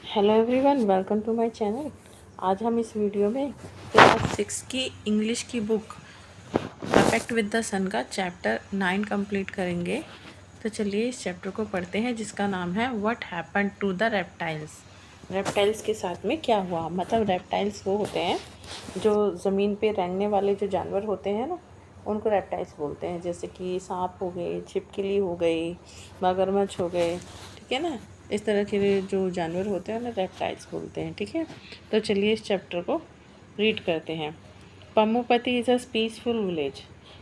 Hello everyone, welcome to my channel. आज हम इस वीडियो में क्लास 6 की इंग्लिश की बुक परफेक्ट विद द सन का चैप्टर 9 कंप्लीट करेंगे। तो चलिए इस चैप्टर को पढ़ते हैं, जिसका नाम है what happened to the reptiles. Reptiles के साथ में क्या हुआ। मतलब रेप्टाइल्स वो होते हैं जो ज़मीन पे रेंगने वाले जो जानवर होते हैं ना, उनको रेप्टाइल्स बोलते हैं। जैसे कि सांप हो गए, छिपकली हो गई, मगरमच्छ हो गए, ठीक है ना। इस तरह के जो जानवर होते हैं ना, रेप्टाइल्स बोलते हैं, ठीक है। तो चलिए इस चैप्टर को रीड करते हैं। Pammupati is a peaceful village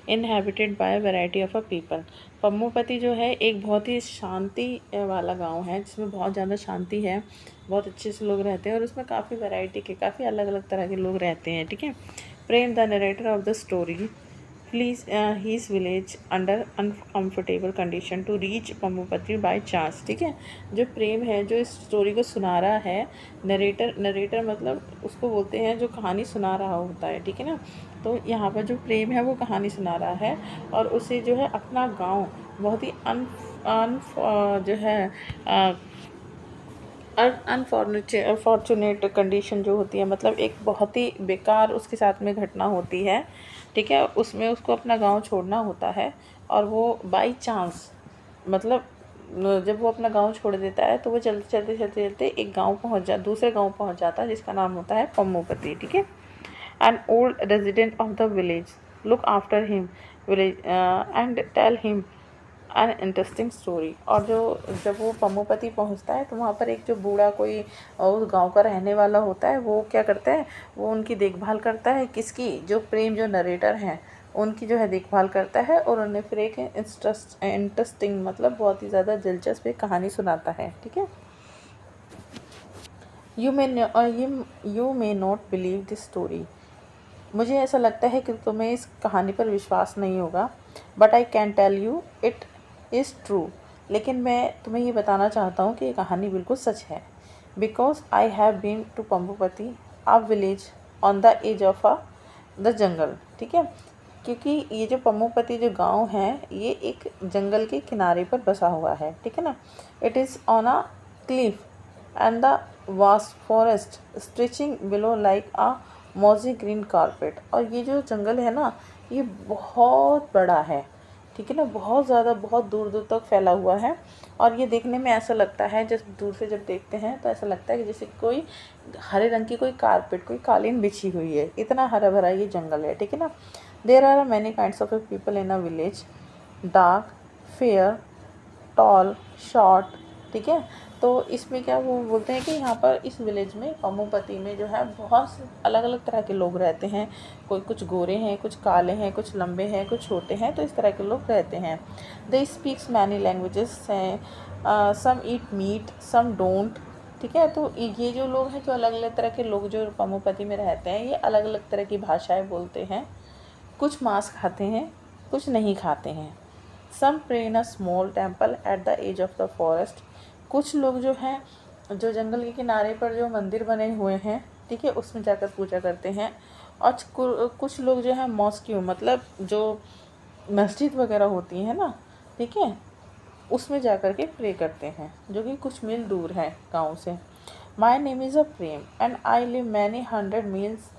inhabited by variety of a people. Pammupati जो है एक बहुत ही शांति वाला गांव है, जिसमें बहुत ज़्यादा शांति है, बहुत अच्छे से लोग रहते हैं और उसमें काफ़ी वैरायटी के, काफ़ी अलग अलग तरह के लोग रहते हैं, ठीक है। Prem the narrator of the story flees his village under uncomfortable condition to reach Pammupati by chance। ठीक है, जो प्रेम है जो इस स्टोरी को सुना रहा है, नरेटर मतलब उसको बोलते हैं जो कहानी सुना रहा होता है, ठीक है ना। तो यहाँ पर जो प्रेम है वो कहानी सुना रहा है और उसे जो है अपना गांव बहुत ही जो है अनफॉर्चुनेट कंडीशन जो होती है, मतलब एक बहुत ही बेकार उसके साथ में घटना होती है, ठीक है। उसमें उसको अपना गांव छोड़ना होता है और वो बाय चांस, मतलब जब वो अपना गांव छोड़ देता है तो वो चलते चलते चलते चलते एक गांव दूसरे गांव पहुंच जाता है, जिसका नाम होता है पम्मूपति, ठीक है। An old resident of the village look after him village and tell him an interesting story. और जो जब वो पम्मूपति पहुंचता है तो वहाँ पर एक जो बूढ़ा कोई उस गांव का रहने वाला होता है, वो क्या करता है, वो उनकी देखभाल करता है। किसकी? जो प्रेम जो नरेटर हैं उनकी जो है देखभाल करता है और उन्हें फिर एक इंटरेस्टिंग मतलब बहुत ही ज़्यादा दिलचस्प एक कहानी सुनाता है, ठीक है। You may not believe this story. मुझे ऐसा लगता है कि तुम्हें इस कहानी पर विश्वास नहीं होगा, but I can tell you it is true. लेकिन मैं तुम्हें ये बताना चाहता हूँ कि ये कहानी बिल्कुल सच है। Because I have been to Pambupati a village on the edge of the jungle, ठीक है। क्योंकि ये जो पम्मूपति जो गांव है ये एक जंगल के किनारे पर बसा हुआ है, ठीक है ना। It is on a cliff and the vast forest stretching below like a mossy green carpet। और ये जो जंगल है ना ये बहुत बड़ा है, ठीक है ना, बहुत ज़्यादा, बहुत दूर दूर तक फैला हुआ है। और ये देखने में ऐसा लगता है, जब दूर से जब देखते हैं तो ऐसा लगता है कि जैसे कोई हरे रंग की कोई कारपेट, कोई कालीन बिछी हुई है, इतना हरा भरा ये जंगल है, ठीक है ना। There are many kinds of people in a village, dark, fair, tall, short, ठीक है। तो इसमें क्या वो बोलते हैं कि यहाँ पर इस विलेज में पम्मूपति में जो है बहुत अलग अलग तरह के लोग रहते हैं। कोई कुछ गोरे हैं, कुछ काले हैं, कुछ लंबे हैं, कुछ छोटे हैं, तो इस तरह के लोग रहते हैं। दे स्पीक्स मैनी लैंग्वेजेस हैं, सम ईट मीट सम डोंट, ठीक है। तो ये जो लोग हैं, जो अलग अलग तरह के लोग जो पम्मूपति में रहते हैं, ये अलग अलग तरह की भाषाएँ बोलते हैं। कुछ मांस खाते हैं, कुछ नहीं खाते हैं। Some pray in a small temple at the edge of the forest. कुछ लोग जो हैं, जो जंगल के किनारे पर जो मंदिर बने हुए हैं, ठीक है, उसमें जाकर पूजा करते हैं। और कुछ लोग जो है मॉस्क्यू, मतलब जो मस्जिद वगैरह होती है ना, ठीक है, उसमें जाकर के प्रे करते हैं, जो कि कुछ मील दूर है गांव से। My name is a Prem and I live many 100 miles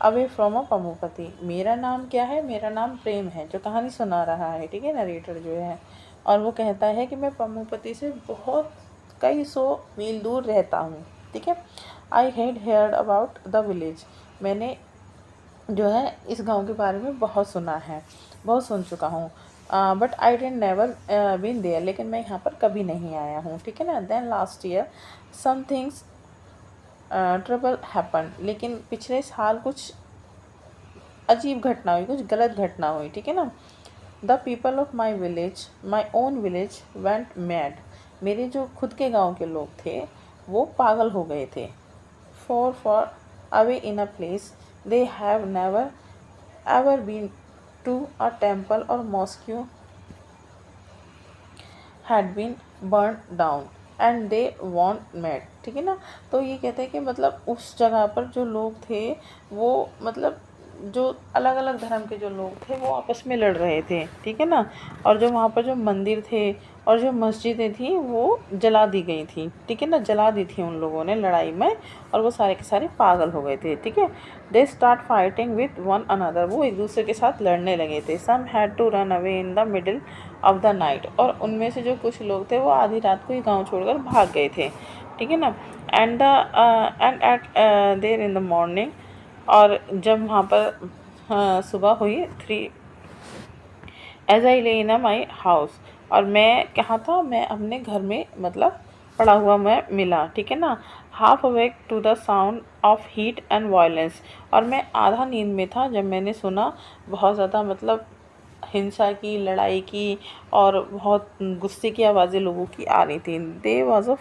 away from a Pammupati. मेरा नाम क्या है? मेरा नाम प्रेम है, जो कहानी सुना रहा है, ठीक है, नरेटर जो है। और वो कहता है कि मैं पम्मूपति से बहुत कई 100 मील दूर रहता हूँ, ठीक है। I had heard about the village. मैंने जो है इस गांव के बारे में बहुत सुना है, बहुत सुन चुका हूँ। But I didn't never been there. लेकिन मैं यहाँ पर कभी नहीं आया हूँ, ठीक है ना। Then last year some things trouble happen. लेकिन पिछले साल कुछ अजीब घटना हुई, कुछ गलत घटना हुई, ठीक है ना। The people of my village, my own village went mad. मेरे जो खुद के गांव के लोग थे वो पागल हो गए थे। Far away in a place they have never ever been to a temple और mosque had been burn down and they want made, ठीक है ना। तो ये कहते हैं कि मतलब उस जगह पर जो लोग थे वो, मतलब जो अलग अलग धर्म के जो लोग थे वो आपस में लड़ रहे थे, ठीक है ना। और जो वहाँ पर जो मंदिर थे और जो मस्जिदें थी वो जला दी गई थी, ठीक है ना, जला दी थी उन लोगों ने लड़ाई में, और वो सारे के सारे पागल हो गए थे, ठीक है। They start fighting with one another, वो एक दूसरे के साथ लड़ने लगे थे। Some had to run away in the middle of the night, और उनमें से जो कुछ लोग थे वो आधी रात को ही गाँव छोड़कर भाग गए थे, ठीक है ना। And at there in the morning, और जब वहाँ पर सुबह हुई 3 एज आई ले इन माई हाउस, और मैं कहाँ था, मैं अपने घर में मतलब पड़ा हुआ मैं मिला, ठीक है ना। Half awake to the sound of heat and violence, और मैं आधा नींद में था जब मैंने सुना बहुत ज़्यादा मतलब हिंसा की, लड़ाई की, और बहुत गुस्से की आवाज़ें लोगों की आ रही थी। There was a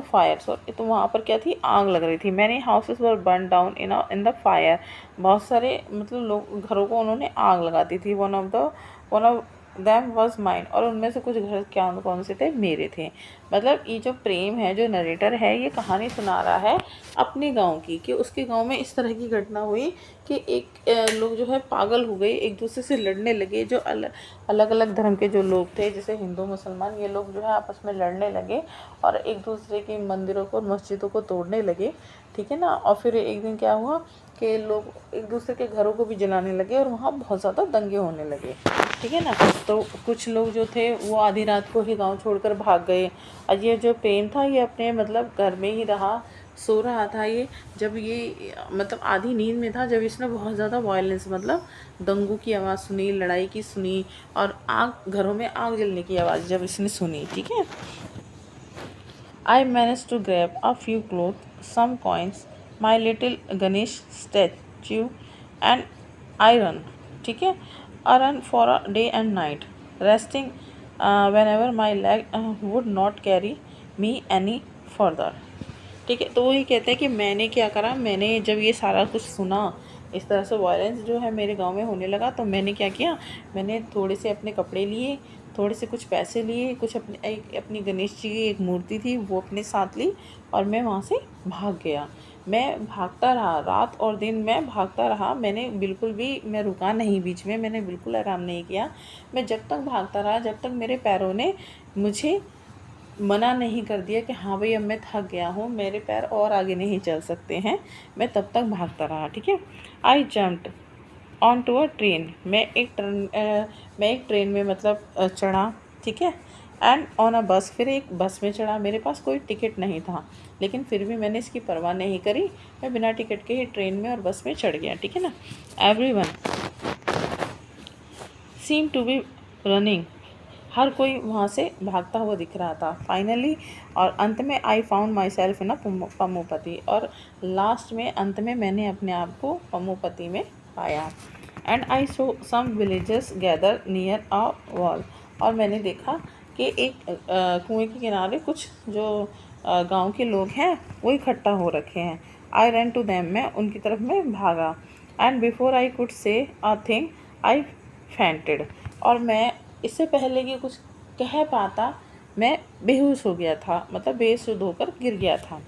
fire, sorry, तो वहाँ पर क्या थी, आग लग रही थी। Many houses were burn down in the fire, बहुत सारे मतलब लोग घरों को उन्होंने आग लगा दी थी। One of them was mind, और उनमें से कुछ घर क्या कौन से थे, मेरे थे। मतलब ये जो प्रेम है, जो नरेटर है, ये कहानी सुना रहा है अपने गांव की, कि उसके गांव में इस तरह की घटना हुई कि एक लोग जो है पागल हो गए, एक दूसरे से लड़ने लगे। जो अलग अलग धर्म के जो लोग थे, जैसे हिंदू मुसलमान, ये लोग जो है आपस में लड़ने लगे और एक दूसरे के मंदिरों को और मस्जिदों को तोड़ने लगे, ठीक है ना। और फिर एक दिन क्या हुआ कि लोग एक दूसरे के घरों को भी जलाने लगे और वहाँ बहुत ज़्यादा दंगे होने लगे, ठीक है ना। तो कुछ लोग जो थे वो आधी रात को ही गांव छोड़कर भाग गए, और ये जो प्रेम था ये अपने मतलब घर में ही रहा, सो रहा था ये। जब ये मतलब आधी नींद में था, जब इसने बहुत ज़्यादा वायलेंस मतलब दंगों की आवाज़ सुनी, लड़ाई की सुनी, और आग, घरों में आग जलने की आवाज़ जब इसने सुनी, ठीक है। I managed to grab a few clothes, some coins, my little Ganesh statue, and I run, ठीक है, I run for a day and night, resting whenever my leg would not carry me any further, ठीक है। तो वही कहते हैं कि मैंने क्या करा, मैंने जब ये सारा कुछ सुना, इस तरह से वायलेंस जो है मेरे गांव में होने लगा, तो मैंने क्या किया, मैंने थोड़े से अपने कपड़े लिए, थोड़े से कुछ पैसे लिए, कुछ अपनी गणेश जी की एक मूर्ति थी वो अपने साथ ली, और मैं वहाँ से भाग गया। मैं भागता रहा, रात और दिन मैं भागता रहा, मैंने बिल्कुल भी, मैं रुका नहीं बीच में, मैंने बिल्कुल आराम नहीं किया। मैं जब तक भागता रहा, जब तक मेरे पैरों ने मुझे मना नहीं कर दिया कि हाँ भाई अब मैं थक गया हूँ, मेरे पैर और आगे नहीं चल सकते हैं, मैं तब तक भागता रहा, ठीक है। I jumped on to a train, मैं एक ट्रेन में मतलब चढ़ा, ठीक है। एंड ऑन अ बस, फिर एक बस में चढ़ा। मेरे पास कोई टिकट नहीं था, लेकिन फिर भी मैंने इसकी परवाह नहीं करी, मैं बिना टिकट के ही ट्रेन में और बस में चढ़ गया, ठीक है ना। Everyone seem to be running, हर कोई वहाँ से भागता हुआ दिख रहा था। फाइनली, और अंत में, I found my self in अ पम्मूपति, और लास्ट में, अंत में मैंने अपने आप को पम्मूपति में पाया। And I saw some villagers gather near a wall, और मैंने देखा कि एक कुएं के किनारे कुछ जो गांव के लोग हैं वो इकट्ठा हो रखे हैं। आई रन टू देम, मैं उनकी तरफ में भागा। And before I could say a thing I fainted, और मैं इससे पहले कि कुछ कह पाता, मैं बेहोश हो गया था, मतलब बेसुध होकर गिर गया था।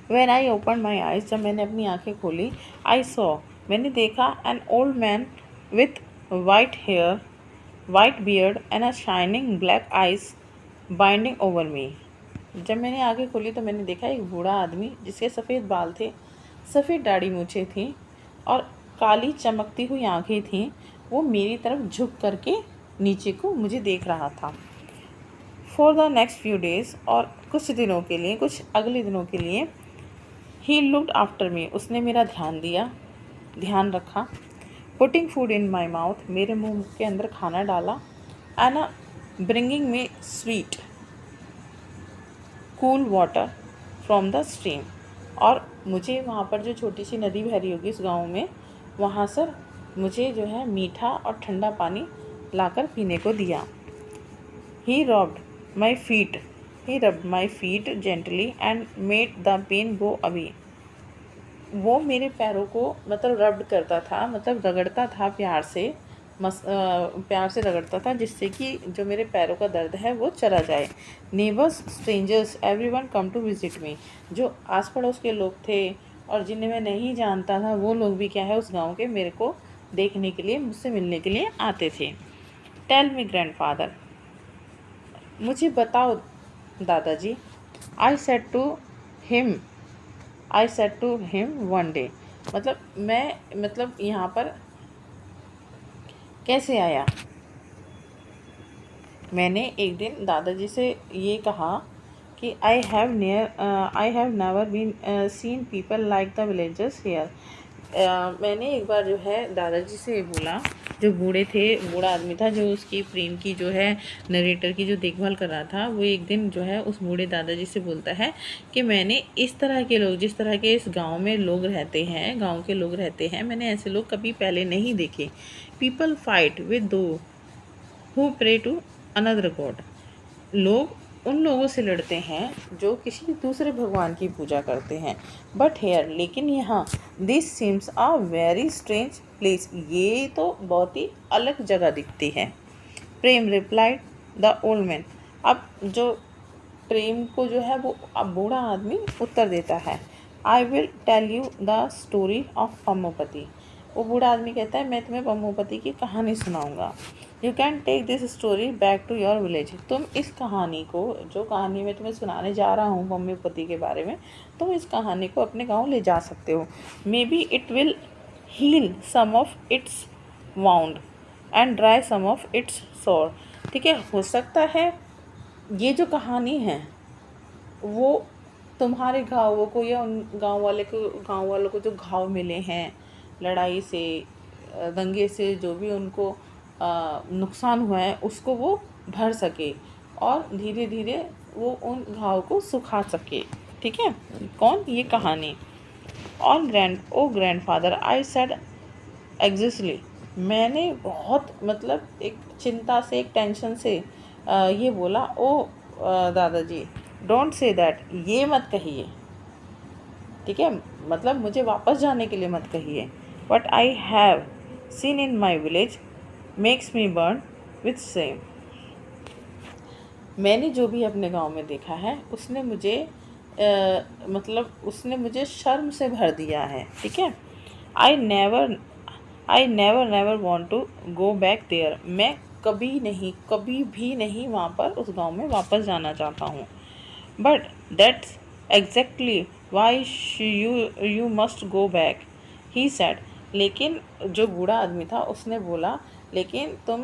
When I opened my eyes, जब मैंने अपनी आंखें खोली, I saw, मैंने देखा, an old man with white hair, white beard and a shining black eyes binding over me. जब मैंने आंखें खोली तो मैंने देखा एक बूढ़ा आदमी जिसके सफ़ेद बाल थे, सफ़ेद दाढ़ी मूछें थी और काली चमकती हुई आंखें थीं, वो मेरी तरफ झुक करके नीचे को मुझे देख रहा था। For the next few days, और कुछ दिनों के लिए, कुछ अगले दिनों के लिए, ही लुक्ड आफ्टर मी, उसने मेरा ध्यान रखा। Putting food in my mouth, मेरे मुंह के अंदर खाना डाला। And bringing me sweet cool water from the stream, और मुझे वहाँ पर जो छोटी सी नदी बह रही होगी इस गाँव में, वहाँ से मुझे जो है मीठा और ठंडा पानी लाकर पीने को दिया। He rubbed my feet gently and made the pain go away, वो मेरे पैरों को मतलब रब्ड करता था, मतलब रगड़ता था प्यार से रगड़ता था, जिससे कि जो मेरे पैरों का दर्द है वो चला जाए। Neighbours, strangers, everyone come to visit me, जो आस पड़ोस के लोग थे और जिन्हें मैं नहीं जानता था, वो लोग भी क्या है उस गांव के मेरे को देखने के लिए, मुझसे मिलने के लिए आते थे। टेल मी ग्रैंडफादर, मुझे बताओ दादाजी। I said to him I said to him one day. मतलब यहाँ पर कैसे आया? मैंने एक दिन दादाजी से ये कहा कि I have never been seen people like the villagers here. मैंने एक बार जो है दादाजी से बोला, जो बूढ़ा आदमी था जो उसकी प्रेम की जो है नरेटर की जो देखभाल कर रहा था, वो एक दिन जो है उस बूढ़े दादाजी से बोलता है कि मैंने इस तरह के लोग, जिस तरह के इस गांव में लोग रहते हैं, गांव के लोग रहते हैं, मैंने ऐसे लोग कभी पहले नहीं देखे। People fight with those who pray to another god. लोग उन लोगों से लड़ते हैं जो किसी दूसरे भगवान की पूजा करते हैं। बट हेयर, लेकिन यहाँ, this seems a very strange place, ये तो बहुत ही अलग जगह दिखती है। प्रेम रिप्लाइड द ओल्ड मैन। अब जो प्रेम को जो है वो अब बूढ़ा आदमी उत्तर देता है, I will tell you the story of Pammopati. वो बूढ़ा आदमी कहता है, मैं तुम्हें पम्मोपति की कहानी सुनाऊंगा। You can take this story back to your village. तुम इस कहानी को, जो कहानी मैं तुम्हें सुनाने जा रहा हूँ पम्मोपति के बारे में, तुम इस कहानी को अपने गाँव ले जा सकते हो। Maybe it will heal some of its wound and dry some of its sore. ठीक है, हो सकता है ये जो कहानी है वो तुम्हारे घावों को, या उन गांव वालों को जो घाव मिले हैं लड़ाई से, दंगे से, जो भी उनको नुकसान हुआ है, उसको वो भर सके और धीरे धीरे वो उन घाव को सुखा सके। ठीक है, कौन? ये कहानी। और ग्रैंडफादर, आई सेड एग्जैक्टली। मैंने बहुत एक चिंता से, एक टेंशन से ये बोला, दादाजी, डोंट से दैट, ये मत कहिए। ठीक है, मतलब मुझे वापस जाने के लिए मत कहिए। But I have seen in my village makes me burn with same. मैंने जो भी अपने गांव में देखा है उसने मुझे उसने मुझे शर्म से भर दिया है। ठीक है, I never want to go back there. मैं कभी भी नहीं वहाँ पर, उस गांव में वापस जाना चाहता हूँ। But that's exactly why you must go back, he said. लेकिन जो बूढ़ा आदमी था उसने बोला, लेकिन तुम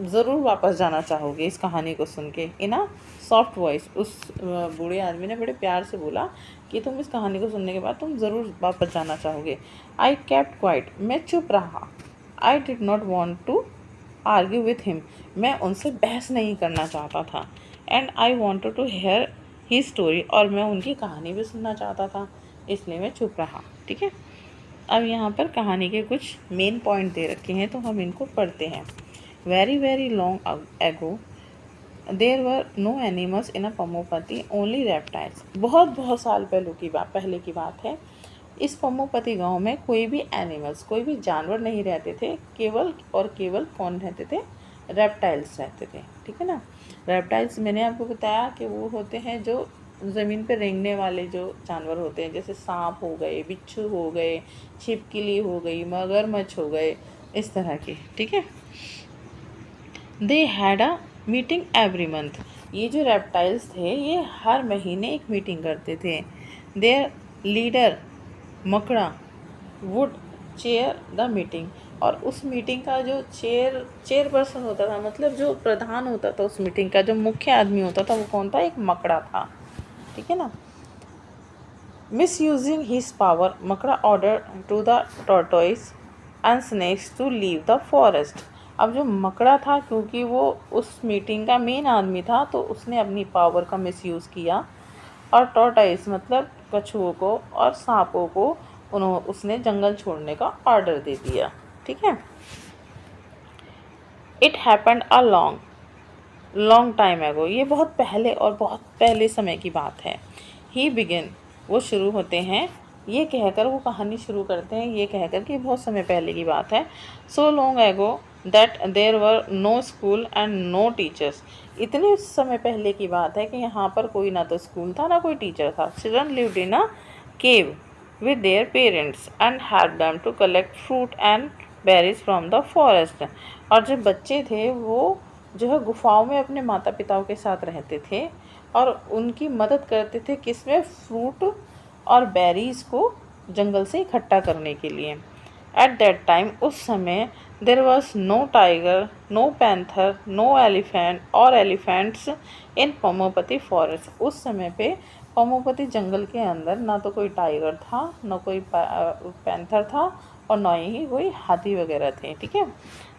ज़रूर वापस जाना चाहोगे इस कहानी को सुन के। इन अ सॉफ्ट वॉइस, उस बूढ़े आदमी ने बड़े प्यार से बोला कि तुम इस कहानी को सुनने के बाद तुम ज़रूर वापस जाना चाहोगे। आई केप्ट क्वाइट, मैं चुप रहा। I did not want to argue with him, मैं उनसे बहस नहीं करना चाहता था। And I wanted to hear he story, और मैं उनकी कहानी भी सुनना चाहता था, इसलिए मैं चुप रहा। ठीक है, अब यहाँ पर कहानी के कुछ मेन पॉइंट दे रखे हैं, तो हम इनको पढ़ते हैं। Very very long ago there were no animals in a Pammopati, only reptiles. बहुत साल पहले की बात है। इस पम्मोपति गांव में कोई भी एनिमल्स, कोई भी जानवर नहीं रहते थे, केवल और केवल कौन रहते थे? रेप्टाइल्स रहते थे। ठीक है ना, रेप्टाइल्स मैंने आपको बताया कि वो होते हैं जो ज़मीन पर रेंगने वाले जो जानवर होते हैं, जैसे सांप हो गए, बिच्छू हो गए, छिपकली हो गई, मगरमच्छ हो गए, इस तरह के। ठीक है, they had a meeting every month. ये जो रेप्टाइल्स थे ये हर महीने एक मीटिंग करते थे। देयर लीडर मकड़ा वुड चेयर द मीटिंग, और उस मीटिंग का जो चेयर पर्सन होता था, मतलब जो प्रधान होता था उस मीटिंग का, जो मुख्य आदमी होता था, वो कौन था? एक मकड़ा था। ठीक है ना। मिस यूजिंग हिज पावर, मकड़ा order to the tortoise and snakes to leave the forest. अब जो मकड़ा था, क्योंकि वो उस मीटिंग का मेन आदमी था, तो उसने अपनी पावर का मिसयूज़ किया, और टॉर्टोइस मतलब कछुओं को और सांपों को उसने जंगल छोड़ने का ऑर्डर दे दिया। ठीक है, it happened a long time एगो, ये बहुत पहले समय की बात है। ही बिगिन, वो शुरू होते हैं, ये कहकर वो कहानी शुरू करते हैं, ये कहकर कि बहुत समय पहले की बात है। So long ago that there were no school and no teachers. इतने समय पहले की बात है कि यहाँ पर कोई ना तो स्कूल था ना कोई टीचर था। Children lived in a cave with their parents and helped them to collect fruit and berries from the forest। और जो बच्चे थे वो जो है गुफाओं में अपने माता पिताओं के साथ रहते थे और उनकी मदद करते थे किसमें, फ्रूट और बेरीज को जंगल से इकट्ठा करने के लिए। एट दैट टाइम, उस समय, there was no tiger, no panther, no elephant और एलिफेंट्स इन पमोपति फॉरेस्ट। उस समय पे पमोपति जंगल के अंदर ना तो कोई टाइगर था, ना कोई पैंथर था और ना ही कोई हाथी वगैरह थे। ठीक है,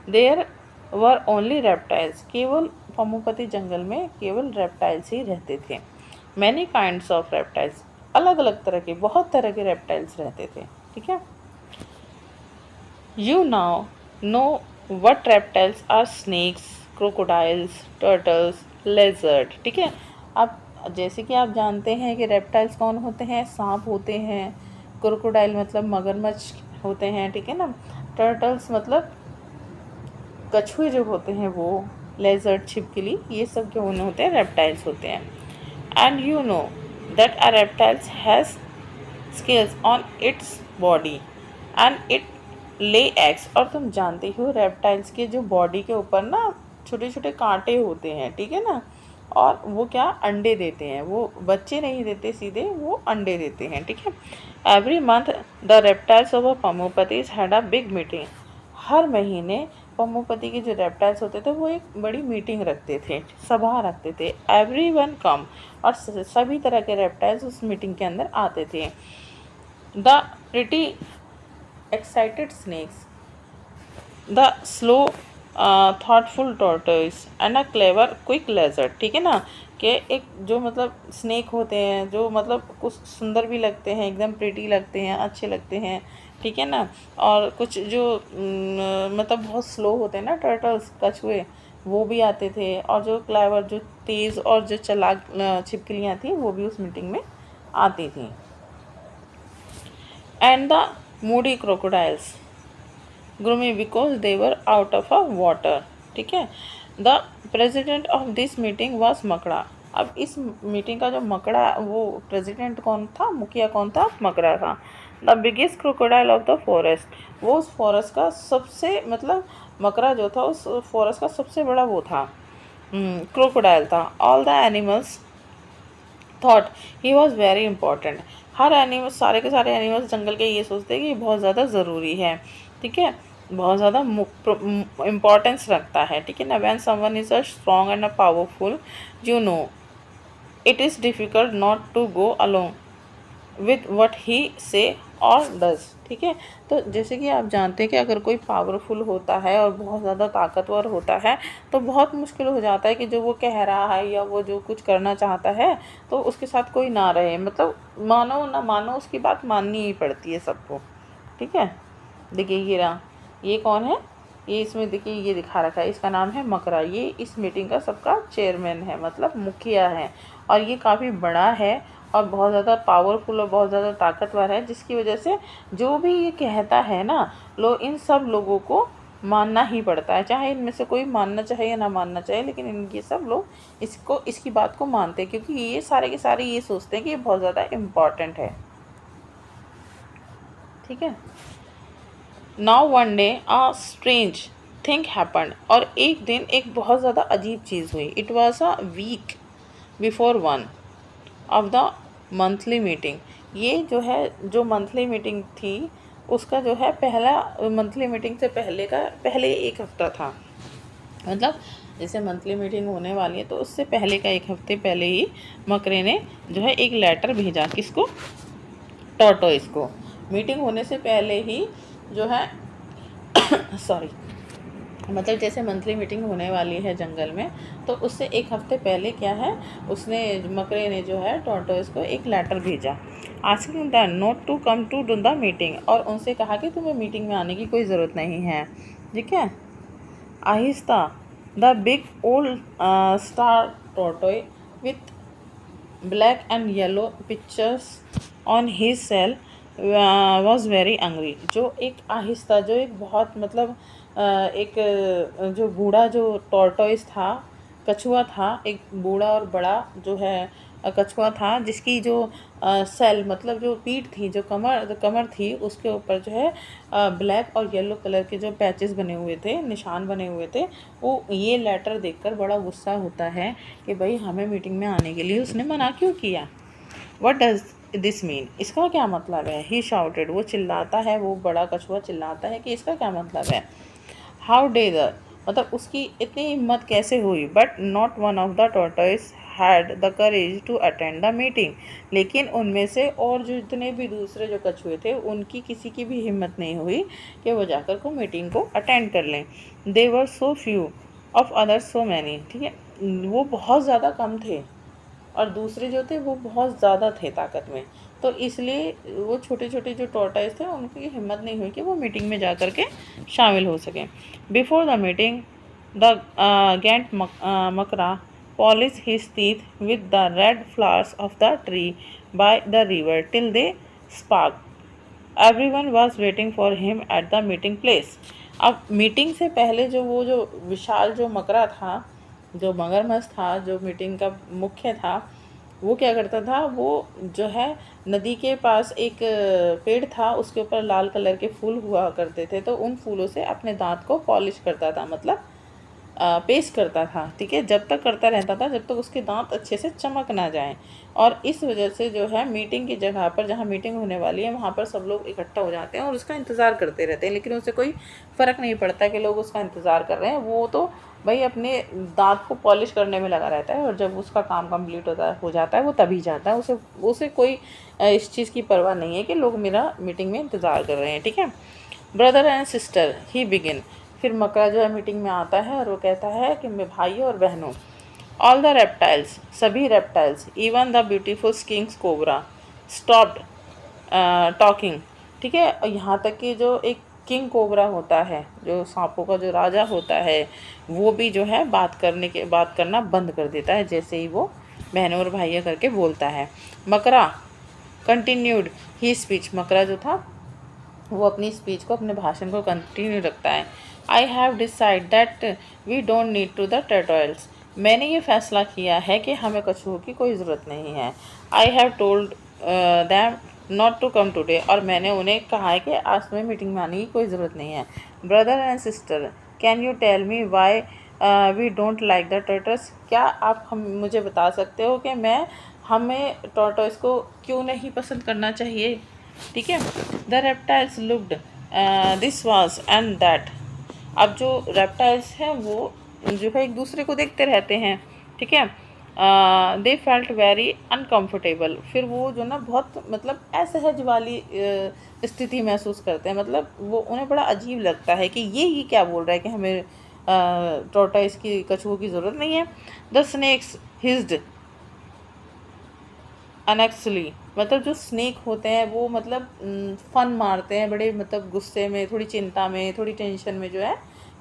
देयर वर ओनली रेप्टाइल्स। केवल पमोपति जंगल में केवल रेप्टाइल्स ही रहते थे। मैनी काइंड्स ऑफ रेप्टाइल्स, अलग अलग तरह के, बहुत तरह के रेप्टाइल्स रहते थे। ठीक है, you now know what reptiles are snakes, crocodiles, turtles, lizard. ठीक है, अब जैसे कि आप जानते हैं कि रेप्टाइल्स कौन होते हैं, सांप होते हैं, क्रोकोडाइल मतलब मगरमच्छ होते हैं। ठीक है ना, टर्टल्स मतलब कछुए जो होते हैं वो, लेजर्ड छिपकली, ये सब जो होते हैं रेप्टाइल्स होते हैं। And you know that a reptiles has scales on its body and it lay eggs. और तुम जानते हो रेप्टाइल्स के जो बॉडी के ऊपर ना छोटे छोटे कांटे होते हैं। ठीक है ना, और वो क्या, अंडे देते हैं। वो बच्चे नहीं देते सीधे, वो अंडे देते हैं। ठीक है, every month the reptiles of Pamopatis had a big meeting. हर महीने पमोपति के जो रेप्टाइल्स होते थे वो एक बड़ी मीटिंग रखते थे, सभा रखते थे। एवरी वन कम, और सभी तरह के रेप्टाइल्स उस मीटिंग के अंदर आते थे। The pretty excited snakes, the slow thoughtful tortoise and a clever quick lizard. ठीक है ना, कि एक जो मतलब स्नेक होते हैं जो मतलब कुछ सुंदर भी लगते हैं, एकदम प्रिटी लगते हैं, अच्छे लगते हैं। ठीक है ना, और कुछ जो मतलब बहुत स्लो होते हैं ना टर्टल्स, कछुए, वो भी आते थे। और जो क्लेवर, जो तेज़ और जो चालाक छिपकलियाँ थी, वो भी उस मीटिंग में आती थी। And the moody crocodiles gloomy because they were out of a water. ठीक है, the president of this meeting was Makra. अब इस मीटिंग का जो मकड़ा, वो प्रेसिडेंट कौन था, मुखिया कौन था, मकड़ा था। The biggest crocodile of the forest, वो उस फॉरेस्ट का सबसे, मतलब मकड़ा जो था उस फॉरेस्ट का सबसे बड़ा वो था, क्रोकोडाइल था। All the animals thought he was very important. Her animal, सारे के सारे एनिमल्स जंगल के ये सोचते हैं कि ये बहुत ज़्यादा ज़रूरी है। ठीक है, बहुत ज़्यादा इम्पोर्टेंस रखता है। ठीक है ना, when someone is a strong and a powerful, you know it is difficult not to go along with what he says और डज। ठीक है, तो जैसे कि आप जानते हैं कि अगर कोई पावरफुल होता है और बहुत ज़्यादा ताकतवर होता है तो बहुत मुश्किल हो जाता है कि जो वो कह रहा है या वो जो कुछ करना चाहता है तो उसके साथ कोई ना रहे, मतलब मानो ना मानो उसकी बात माननी ही पड़ती है सबको। ठीक है, देखिए ये रहा, ये कौन है, ये इसमें देखिए ये दिखा रखा है, इसका नाम है मकड़ा। ये इस मीटिंग का सबका चेयरमैन है, मतलब मुखिया है। और ये काफ़ी बड़ा है और बहुत ज़्यादा पावरफुल और बहुत ज़्यादा ताकतवर है, जिसकी वजह से जो भी ये कहता है ना, इन सब लोगों को मानना ही पड़ता है, चाहे इनमें से कोई मानना चाहे या ना मानना चाहे, लेकिन ये सब लोग इसकी बात को मानते हैं, क्योंकि ये सारे के सारे ये सोचते हैं कि ये बहुत ज़्यादा इम्पॉर्टेंट है। ठीक है, now one day a strange thing happened. और एक दिन एक बहुत ज़्यादा अजीब चीज़ हुई। It was a week before one of the monthly meeting. ये जो है, जो मंथली मीटिंग थी उसका जो है पहला, मंथली मीटिंग से पहले एक हफ्ता था। मतलब जैसे मंथली मीटिंग होने वाली है तो उससे पहले का एक हफ्ते पहले ही मकरे ने जो है एक लेटर भेजा, किसको, टॉर्टोइस को। मीटिंग होने से पहले ही जो है सॉरी, मतलब जैसे मंथली मीटिंग होने वाली है जंगल में, तो उससे एक हफ्ते पहले क्या है, उसने, मकरे ने जो है टॉर्टोइस को एक लेटर भेजा, asking that not to come to do the meeting. और उनसे कहा कि तुम्हें मीटिंग में आने की कोई ज़रूरत नहीं है। ठीक है, Ahista the big old star tortoise with black and yellow pictures on his shell was very angry. जो एक आहिस्ता, जो एक बहुत मतलब एक जो बूढ़ा जो टॉर्टोइस था, कछुआ था, एक बूढ़ा और बड़ा जो है कछुआ था जिसकी जो सेल मतलब जो पीठ थी, जो कमर थी, उसके ऊपर जो है ब्लैक और येलो कलर के जो पैचेस बने हुए थे, निशान बने हुए थे। वो ये लेटर देखकर बड़ा गुस्सा होता है कि भाई हमें मीटिंग में आने के लिए उसने मना क्यों किया। वट डज दिस मीन, इसका क्या मतलब है। ही शाउटेड, वो चिल्लाता है, वो बड़ा कछुआ चिल्लाता है कि इसका क्या मतलब है। हाउ डेयर, मतलब उसकी इतनी हिम्मत कैसे हुई। But not one of the tortoise had the courage to attend the meeting, लेकिन उनमें से और जो जितने भी दूसरे जो कछुए थे उनकी किसी की भी हिम्मत नहीं हुई कि वो जाकर को मीटिंग को अटेंड कर लें। They were so few of others so many, ठीक है, वो बहुत ज़्यादा कम थे और दूसरे जो थे वो बहुत ज़्यादा थे ताकत में, तो इसलिए वो छोटे छोटे जो टॉर्टाइज थे उनकी हिम्मत नहीं हुई कि वो मीटिंग में जा कर के शामिल हो सकें। Before the meeting the Gantt मकरा polish his teeth with the red flowers of the tree by the river till they spark. Everyone was waiting for him at the meeting place. अब meeting से पहले जो वो जो विशाल जो मकरा था, जो मगरमच्छ था, जो मीटिंग का मुख्य था, वो क्या करता था, वो जो है नदी के पास एक पेड़ था, उसके ऊपर लाल कलर के फूल हुआ करते थे, तो उन फूलों से अपने दांत को पॉलिश करता था, मतलब पेस्ट करता था। ठीक है, जब तक करता रहता था जब तक उसके दांत अच्छे से चमक ना जाएं। और इस वजह से जो है मीटिंग की जगह पर, जहाँ मीटिंग होने वाली है, वहाँ पर सब लोग इकट्ठा हो जाते हैं और उसका इंतज़ार करते रहते हैं, लेकिन उसे कोई फ़र्क नहीं पड़ता कि लोग उसका इंतज़ार कर रहे हैं। वो तो भाई अपने दांत को पॉलिश करने में लगा रहता है और जब उसका काम कंप्लीट हो जाता है वो तभी जाता है। उसे उसे कोई इस चीज़ की परवाह नहीं है कि लोग मेरा मीटिंग में इंतज़ार कर रहे हैं। ठीक है, brother and sister he begin, फिर मकरा जो है मीटिंग में आता है और वो कहता है कि मैं भाइयों और बहनों, ऑल द रेप्टाइल्स, सभी reptiles, even the beautiful Kings cobra stopped talking. ठीक है, और यहाँ तक कि जो एक किंग कोबरा होता है, जो सांपों का जो राजा होता है, वो भी जो है बात करना बंद कर देता है जैसे ही वो बहनों और भाइयों करके बोलता है। मकरा कंटिन्यूड ही स्पीच, मकरा जो था वो अपनी स्पीच को, अपने भाषण को कंटिन्यू रखता है। I have decide that we don't need to the turtles, मैंने ये फैसला किया है कि हमें कछुओं की कोई ज़रूरत नहीं है। I have told them not to come today, और मैंने उन्हें कहा है कि आज तुम्हें मीटिंग में आने की कोई ज़रूरत नहीं है। Brother and sister can you tell me why we don't like the turtles, क्या आप हम मुझे बता सकते हो कि हमें टॉर्टोइस को क्यों नहीं पसंद करना चाहिए। ठीक है, the reptiles looked this was and that, अब जो रेप्टाइल्स हैं वो जो है एक दूसरे को देखते रहते हैं। ठीक है, दे फेल्ट वेरी अनकम्फर्टेबल, फिर वो जो ना बहुत मतलब असहज वाली स्थिति महसूस करते हैं, मतलब वो उन्हें बड़ा अजीब लगता है कि ये क्या बोल रहा है कि हमें टॉर्टोइस की, कछुओं की ज़रूरत नहीं है। द स्नेक्स हिज्ड अनेक्सली, मतलब जो स्नेक होते हैं वो मतलब फन मारते हैं, बड़े मतलब गुस्से में, थोड़ी चिंता में, थोड़ी टेंशन में जो है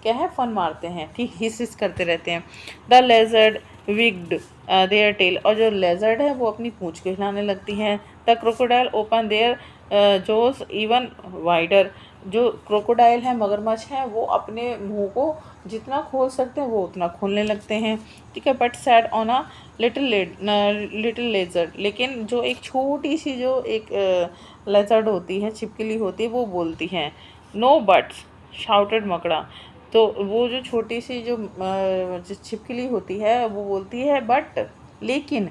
क्या है, फन मारते हैं। ठीक, हिस करते रहते हैं। The lizard wagged their tail, और जो लेजर्ड है वो अपनी पूंछ को हिलाने लगती हैं। The crocodile open their jaws even wider, जो क्रोकोडाइल है, मगरमच्छ हैं, वो अपने मुंह को जितना खोल सकते हैं वो उतना खोलने लगते हैं। ठीक है, but sad on a little लेजर्ड, लेकिन जो एक छोटी सी जो एक लेजर्ड होती है, छिपकली होती है, वो बोलती है। नो बट्स शाउटेड मकड़ा, तो वो जो छोटी सी जो छिपकली होती है वो बोलती है बट, लेकिन,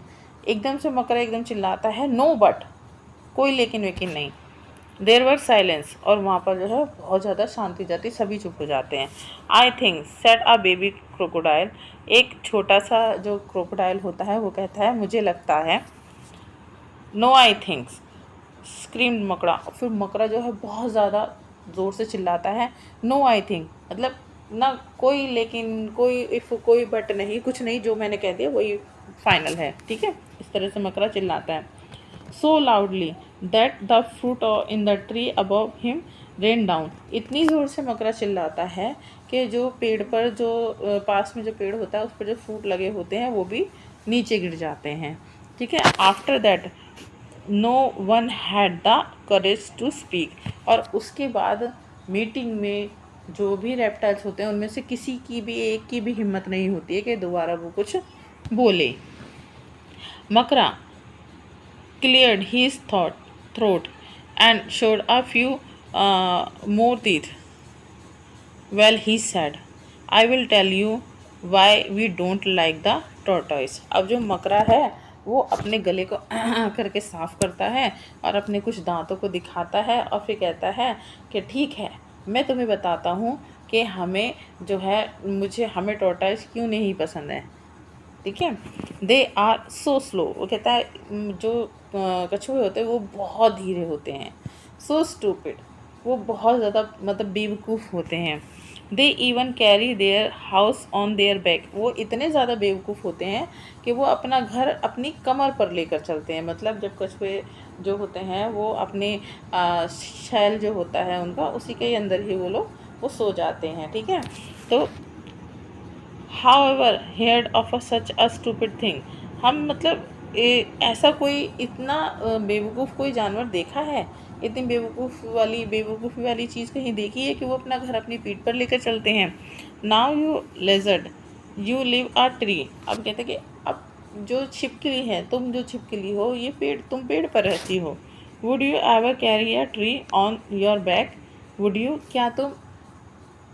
एकदम से मकड़ा एकदम चिल्लाता है नो बट, कोई लेकिन वेकिन नहीं। देर वर साइलेंस, और वहाँ पर जो है बहुत ज़्यादा शांति जाती, सभी चुप हो जाते हैं। I think set a baby crocodile, एक छोटा सा जो क्रोकोडाइल होता है वो कहता है मुझे लगता है। नो आई थिंक्स स्क्रीम्ड मकड़ा, फिर मकड़ा जो है बहुत ज़्यादा ज़ोर से चिल्लाता है नो आई थिंक, मतलब ना कोई लेकिन, कोई इफ़, कोई बट नहीं, कुछ नहीं, जो मैंने कह दिया वही फाइनल है। ठीक है, इस तरह से मकड़ा चिल्लाता है। So loudly that the fruit in the tree above him rain down, इतनी ज़ोर से मकड़ा चिल्लाता है कि जो पेड़ पर, जो पास में जो पेड़ होता है उस पर जो फ्रूट लगे होते हैं वो भी नीचे गिर जाते हैं। ठीक है, after that no one had the courage to speak, और उसके बाद मीटिंग में जो भी रेप्टाइल्स होते हैं उनमें से किसी की भी, एक की भी हिम्मत नहीं होती है कि दोबारा वो कुछ बोले। मकरा cleared his throat and showed a few more teeth. Well, he said, I will tell you why we don't like the tortoise. अब जो मकरा है वो अपने गले को करके साफ करता है और अपने कुछ दांतों को दिखाता है और फिर कहता है कि ठीक है, मैं तुम्हें बताता हूँ कि हमें टॉर्टॉइस क्यों नहीं पसंद है। ठीक है, दे आर सो स्लो, वो कहता है जो कछुए होते हैं वो बहुत धीरे होते हैं। सो स्टूपिड, वो बहुत ज़्यादा मतलब बेवकूफ़ होते हैं। They even carry their house on their back, वो इतने ज़्यादा बेवकूफ़ होते हैं कि वो अपना घर अपनी कमर पर लेकर चलते हैं। मतलब जब कछुए जो होते हैं वो अपने शैल जो होता है उनका उसी के अंदर ही वो सो जाते हैं। ठीक है, तो however heard of a such a stupid thing, हम मतलब ऐसा कोई इतना बेवकूफ़ कोई जानवर देखा है, इतनी बेवकूफ़ी वाली चीज़ कहीं देखी है कि वो अपना घर अपनी पीठ पर लेकर चलते हैं। Now you लेजर्ड you live a tree, अब कहते हैं कि अब जो छिपकली है, तुम जो छिपकली हो, तुम पेड़ पर रहती हो। Would you ever carry a tree on your back, would you, क्या तुम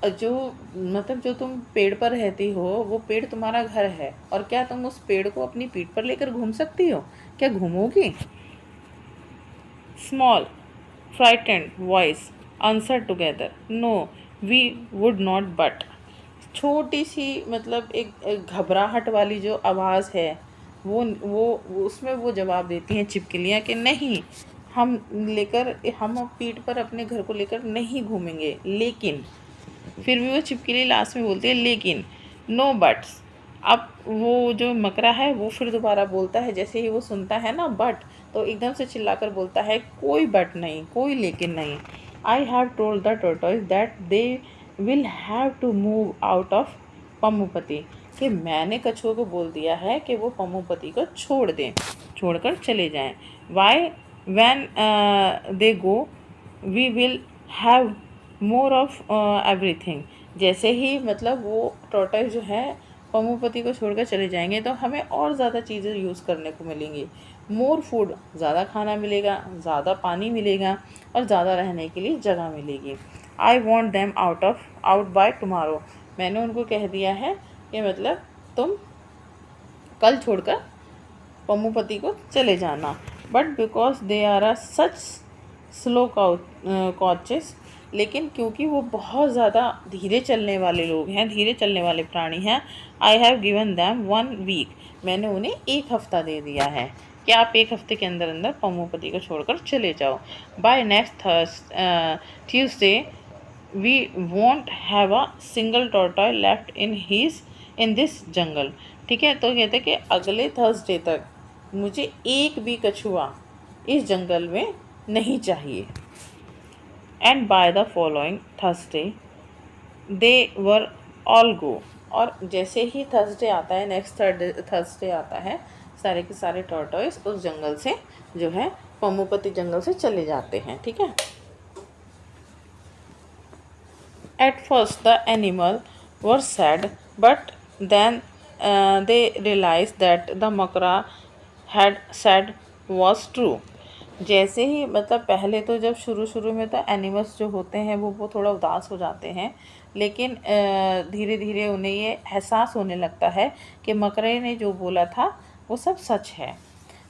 जो तुम पेड़ पर रहती हो वो पेड़ तुम्हारा घर है, और क्या तुम उस पेड़ को अपनी पीठ पर लेकर घूम सकती हो? क्या घूमोगी? Small frightened voice answer together, no we would not, but छोटी सी मतलब एक घबराहट वाली जो आवाज़ है वो उसमें वो जवाब देती हैं छिपकलियाँ कि नहीं, हम पीठ पर अपने घर को लेकर नहीं घूमेंगे। लेकिन फिर भी वो छिपकली लास्ट में बोलती है लेकिन, नो बट्स। अब वो जो मकरा है वो फिर दोबारा बोलता है, जैसे ही वो सुनता है ना बट, तो एकदम से चिल्लाकर बोलता है कोई बट नहीं, कोई लेकिन नहीं। I have told the tortoise that they will have to move out of Pammupati, कि मैंने कछुओं को बोल दिया है कि वो पम्मुपति को छोड़कर चले जाएं। Why when they go we will have more of everything, जैसे ही मतलब वो टॉर्टॉइस जो है पम्मुपति को छोड़कर चले जाएंगे तो हमें और ज़्यादा चीज़ें यूज़ करने को मिलेंगी। मोर फूड, ज़्यादा खाना मिलेगा, ज़्यादा पानी मिलेगा और ज़्यादा रहने के लिए जगह मिलेगी। I want them out by tomorrow, मैंने उनको कह दिया है कि मतलब तुम कल छोड़कर पम्मुपति को चले जाना। But because they are a such slow coaches, लेकिन क्योंकि वो बहुत ज़्यादा धीरे चलने वाले लोग हैं, धीरे चलने वाले प्राणी हैं, I have given them 1 week, मैंने उन्हें 1 हफ़्ता दे दिया है कि आप 1 हफ़्ते के अंदर अंदर पम्मुपति को छोड़कर चले जाओ। By next Tuesday we won't have a single tortoise left in this jungle. ठीक है, तो कहते हैं कि अगले थर्सडे तक मुझे एक भी कछुआ इस जंगल में नहीं चाहिए। And by the following Thursday they were all go, और जैसे ही थर्सडे आता है, नेक्स्ट थर्सडे आता है, सारे के सारे टॉर्टॉइस उस जंगल से जो है पम्मुपति जंगल से चले जाते हैं। ठीक है, at first the animal were sad but then they realize that the Makara had said was true. जैसे ही मतलब पहले तो जब शुरू में तो एनिमल्स जो होते हैं वो थोड़ा उदास हो जाते हैं, लेकिन धीरे धीरे उन्हें ये एहसास होने लगता है कि मकरे ने जो बोला था वो सब सच है।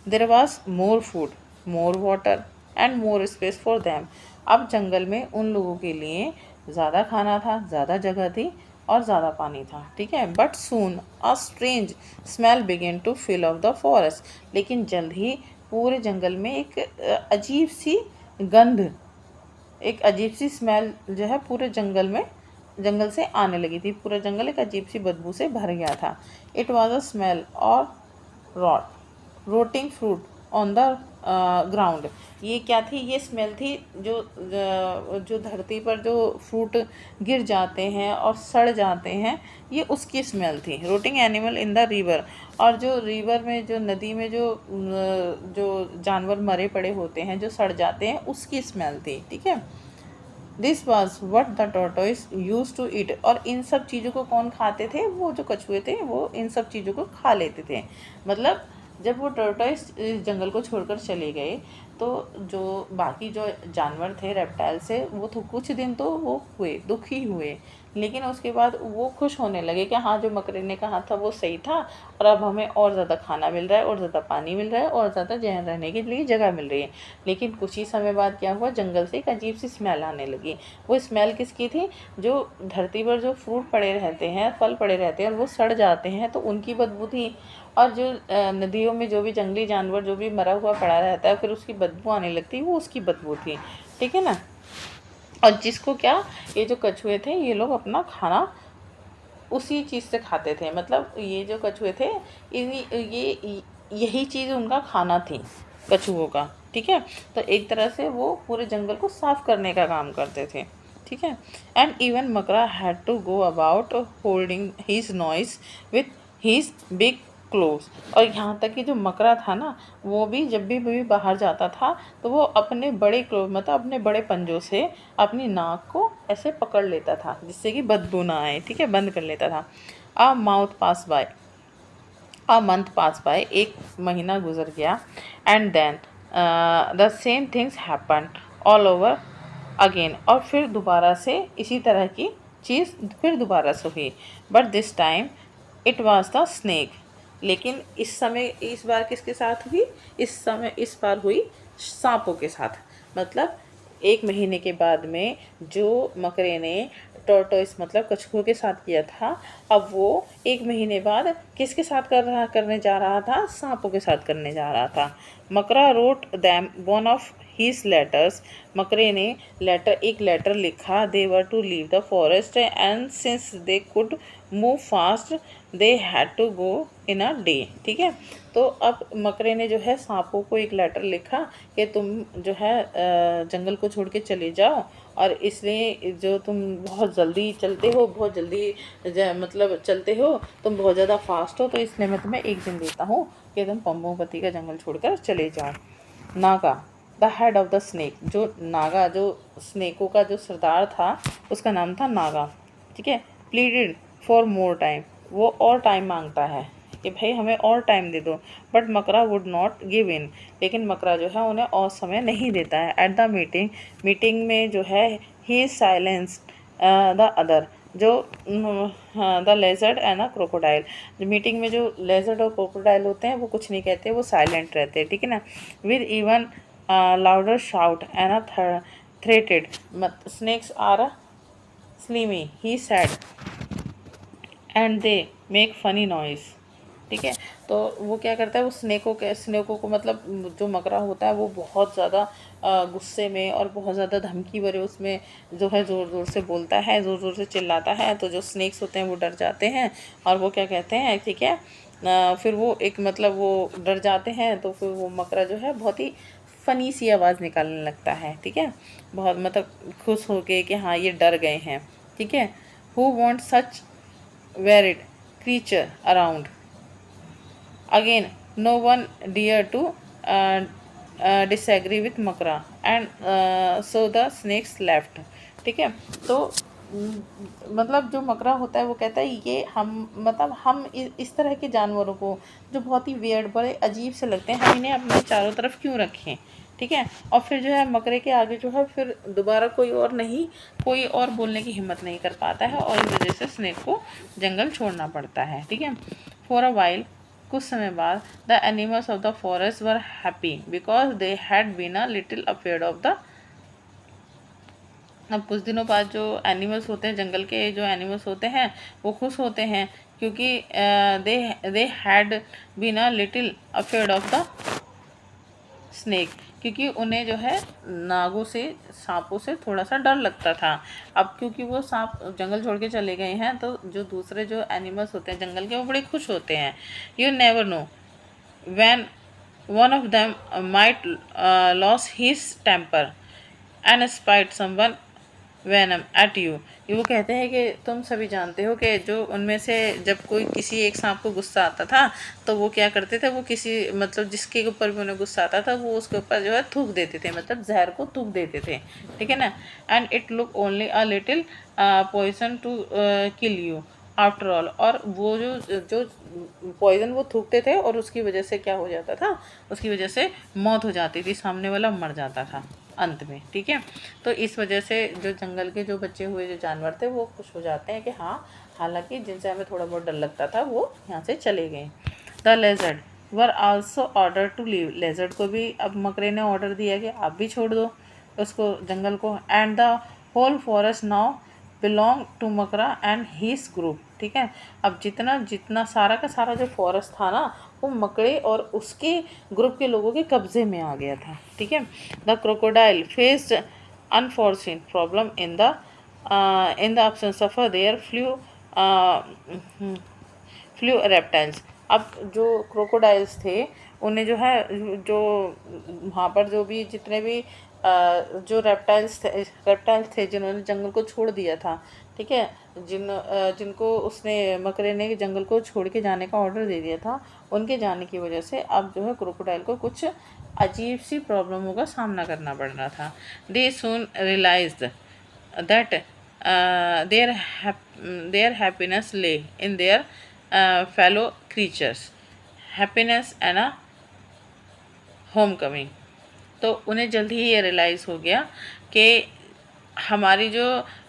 There was more food, more water and more space for them, अब जंगल में उन लोगों के लिए ज़्यादा खाना था, ज़्यादा जगह थी और ज़्यादा पानी था। ठीक है, but soon a strange smell began to fill off the forest, लेकिन जल्द ही पूरे जंगल में एक अजीब सी गंध, एक अजीब सी स्मेल जो है पूरे जंगल से आने लगी थी। पूरा जंगल एक अजीब सी बदबू से भर गया था। इट वॉज अ स्मेल और रोटिंग फ्रूट ऑन द ग्राउंड, ये क्या थी? ये स्मेल थी जो धरती पर जो फ्रूट गिर जाते हैं और सड़ जाते हैं, ये उसकी स्मेल थी। रोटिंग एनिमल इन द रिवर, और जो रिवर में जो नदी में जो जानवर मरे पड़े होते हैं, जो सड़ जाते हैं, उसकी स्मेल थी। ठीक है, this was what the tortoise use to eat, और इन सब चीज़ों को कौन खाते थे? वो जो कछुए थे वो इन सब चीज़ों को खा लेते थे। मतलब जब वो टर्टोइस इस जंगल को छोड़कर चले गए तो जो बाकी जो जानवर थे रेप्टाइल से वो तो कुछ दिन तो वो हुए, दुखी हुए, लेकिन उसके बाद वो खुश होने लगे कि हाँ, जो मकड़ी ने कहा था वो सही था और अब हमें और ज़्यादा खाना मिल रहा है और ज़्यादा पानी मिल रहा है और ज़्यादा जहन रहने के लिए जगह मिल रही है। लेकिन कुछ ही समय बाद क्या हुआ, जंगल से एक अजीब सी स्मेल आने लगी। वो स्मेल किसकी थी? जो धरती पर जो फ्रूट पड़े रहते हैं, फल पड़े रहते हैं और वो सड़ जाते हैं तो उनकी बदबू थी। और जो नदियों में जो भी जंगली जानवर जो भी मरा हुआ पड़ा रहता है फिर उसकी बदबू आने लगती है, वो उसकी बदबू थी। ठीक है ना। और जिसको क्या, ये जो कछुए थे ये लोग अपना खाना उसी चीज़ से खाते थे, मतलब ये जो कछुए थे ये यही चीज़ उनका खाना थी कछुओं का। ठीक है। तो एक तरह से वो पूरे जंगल को साफ करने का काम करते थे। ठीक है। And even Makara had to go about holding his nose with his big claws. और यहाँ तक कि जो मकरा था ना, वो भी जब भी बाहर जाता था तो वो अपने बड़े क्लोज मतलब अपने बड़े पंजों से अपनी नाक को ऐसे पकड़ लेता था जिससे कि बदबू ना आए। ठीक है, बंद कर लेता था। अ मंथ पास बाय, एक महीना गुजर गया। And then the same things happen all over again. और फिर दोबारा से इसी तरह की चीज़ फिर दोबारा से हुई। But this time it was the snake. लेकिन इस बार किसके साथ हुई? इस बार हुई सांपों के साथ। मतलब एक महीने के बाद में जो मकरे ने टॉर्टोइस मतलब कछुओं के साथ किया था, अब वो एक महीने बाद किसके साथ करने जा रहा था? सांपों के साथ करने जा रहा था। Makara wrote them one of his letters. मकरे ने एक लेटर लिखा। They were to leave the forest and since they could move fast they had to go in a day. ठीक है। तो अब मकरे ने जो है सांपों को एक लेटर लिखा कि तुम जो है जंगल को छोड़ के चले जाओ, और इसलिए जो तुम बहुत जल्दी चलते हो, बहुत जल्दी मतलब चलते हो, तुम बहुत ज़्यादा फास्ट हो, तो इसलिए मैं तुम्हें एक दिन देता हूँ कि तुम पंबोपति का जंगल छोड़कर चले जाओ। Naga the head of the snake. जो नागा, जो स्नेकों का जो सरदार था उसका नाम था नागा। ठीक है। Pleaded for more time. वो और टाइम मांगता है कि भाई हमें और टाइम दे दो। बट मकरा वुड नॉट गिव इन। लेकिन मकरा जो है उन्हें और समय नहीं देता है। एट द मीटिंग में जो है ही साइलेंस्ड द अदर। जो the lizard and the crocodile. जो मीटिंग में जो लेजर्ड और क्रोकोडाइल होते हैं वो कुछ नहीं कहते, वो साइलेंट रहते हैं। ठीक है ना। With even louder shout and a threatened. Snakes are slimy he said and they make funny noise. ठीक है। तो वो क्या करता है, वो स्नेकों को मतलब जो मकरा होता है वो बहुत ज़्यादा गुस्से में और बहुत ज़्यादा धमकी भरे उसमें जो है ज़ोर ज़ोर से बोलता है, ज़ोर ज़ोर से चिल्लाता है। तो जो स्नेक्स होते हैं वो डर जाते हैं और वो क्या कहते हैं, ठीक है, फिर वो एक मतलब वो डर जाते हैं तो फिर वो मकरा जो है बहुत ही फ़नी सी आवाज़ निकालने लगता है। ठीक है। बहुत मतलब खुश होके कि हाँ ये डर गए हैं। ठीक है। Who want such varied creature around. Again, no one dare to disagree with Makra, and so the snakes left. ठीक है। तो मतलब जो मकरा होता है वो कहता है ये हम इस तरह के जानवरों को जो बहुत ही वियर्ड, बड़े अजीब से लगते हैं, हम इन्हें अपने चारों तरफ क्यों रखें। ठीक है। और फिर जो है मकरे के आगे जो है फिर दोबारा कोई और बोलने की हिम्मत नहीं कर पाता है और इस वजह से स्नेक को जंगल छोड़ना पड़ता है। ठीक है। फॉर अ वाइल, कुछ समय बाद, the animals of the forest were happy because they had been a little afraid of the. अब कुछ दिनों बाद जो एनिमल्स होते हैं, जंगल के जो एनिमल्स होते हैं वो खुश होते हैं क्योंकि they had been a little afraid of the snake. क्योंकि उन्हें जो है नागों से, सांपों से थोड़ा सा डर लगता था। अब क्योंकि वो सांप जंगल छोड़ के चले गए हैं तो जो दूसरे जो एनिमल्स होते हैं जंगल के वो बड़े खुश होते हैं। You never know when one of them might lose his temper and spit someone venom at you. ये वो कहते हैं कि तुम सभी जानते हो कि जो उनमें से जब कोई किसी एक सांप को गुस्सा आता था तो वो क्या करते थे, वो किसी मतलब जिसके ऊपर भी उन्हें गुस्सा आता था वो उसके ऊपर जो है थूक देते थे, मतलब जहर को थूक देते थे। ठीक है ना। And it look only a little poison to kill you. After all. और वो जो जो पॉइजन वो थूकते थे और उसकी वजह से क्या हो जाता था, उसकी वजह से मौत हो जाती थी, सामने वाला मर जाता था अंत में, ठीक है। तो इस वजह से जो जंगल के जो बचे हुए जो जानवर थे वो खुश हो जाते हैं कि हाँ, हालांकि जिनसे हमें थोड़ा बहुत डर लगता था वो यहाँ से चले गए। The lizard were also order to leave, lizard को भी अब मकरे ने ऑर्डर दिया कि आप भी छोड़ दो उसको, जंगल को। And the whole forest now belong to Makara and his group, ठीक है। अब जितना जितना सारा का सारा जो फॉरेस्ट था ना, वो मकड़े और उसके ग्रुप के लोगों के कब्जे में आ गया था, ठीक है। The crocodile faced unfortune problem in the absence of their fellow reptiles. अब जो क्रोकोडाइल्स थे उन्हें जो है, जो वहाँ पर जो भी जितने भी जो रेप्टाइल्स थे जिन्होंने जंगल को छोड़ दिया था, ठीक है, जिनको उसने मकरे ने जंगल को छोड़ के जाने का ऑर्डर दे दिया था, उनके जाने की वजह से अब जो है क्रोकोडाइल को कुछ अजीब सी प्रॉब्लमों का सामना करना पड़ रहा था। दे सून realised that their happiness lay in their fellow creatures, happiness and a homecoming। तो उन्हें जल्दी ही ये रियलाइज़ हो गया कि हमारी जो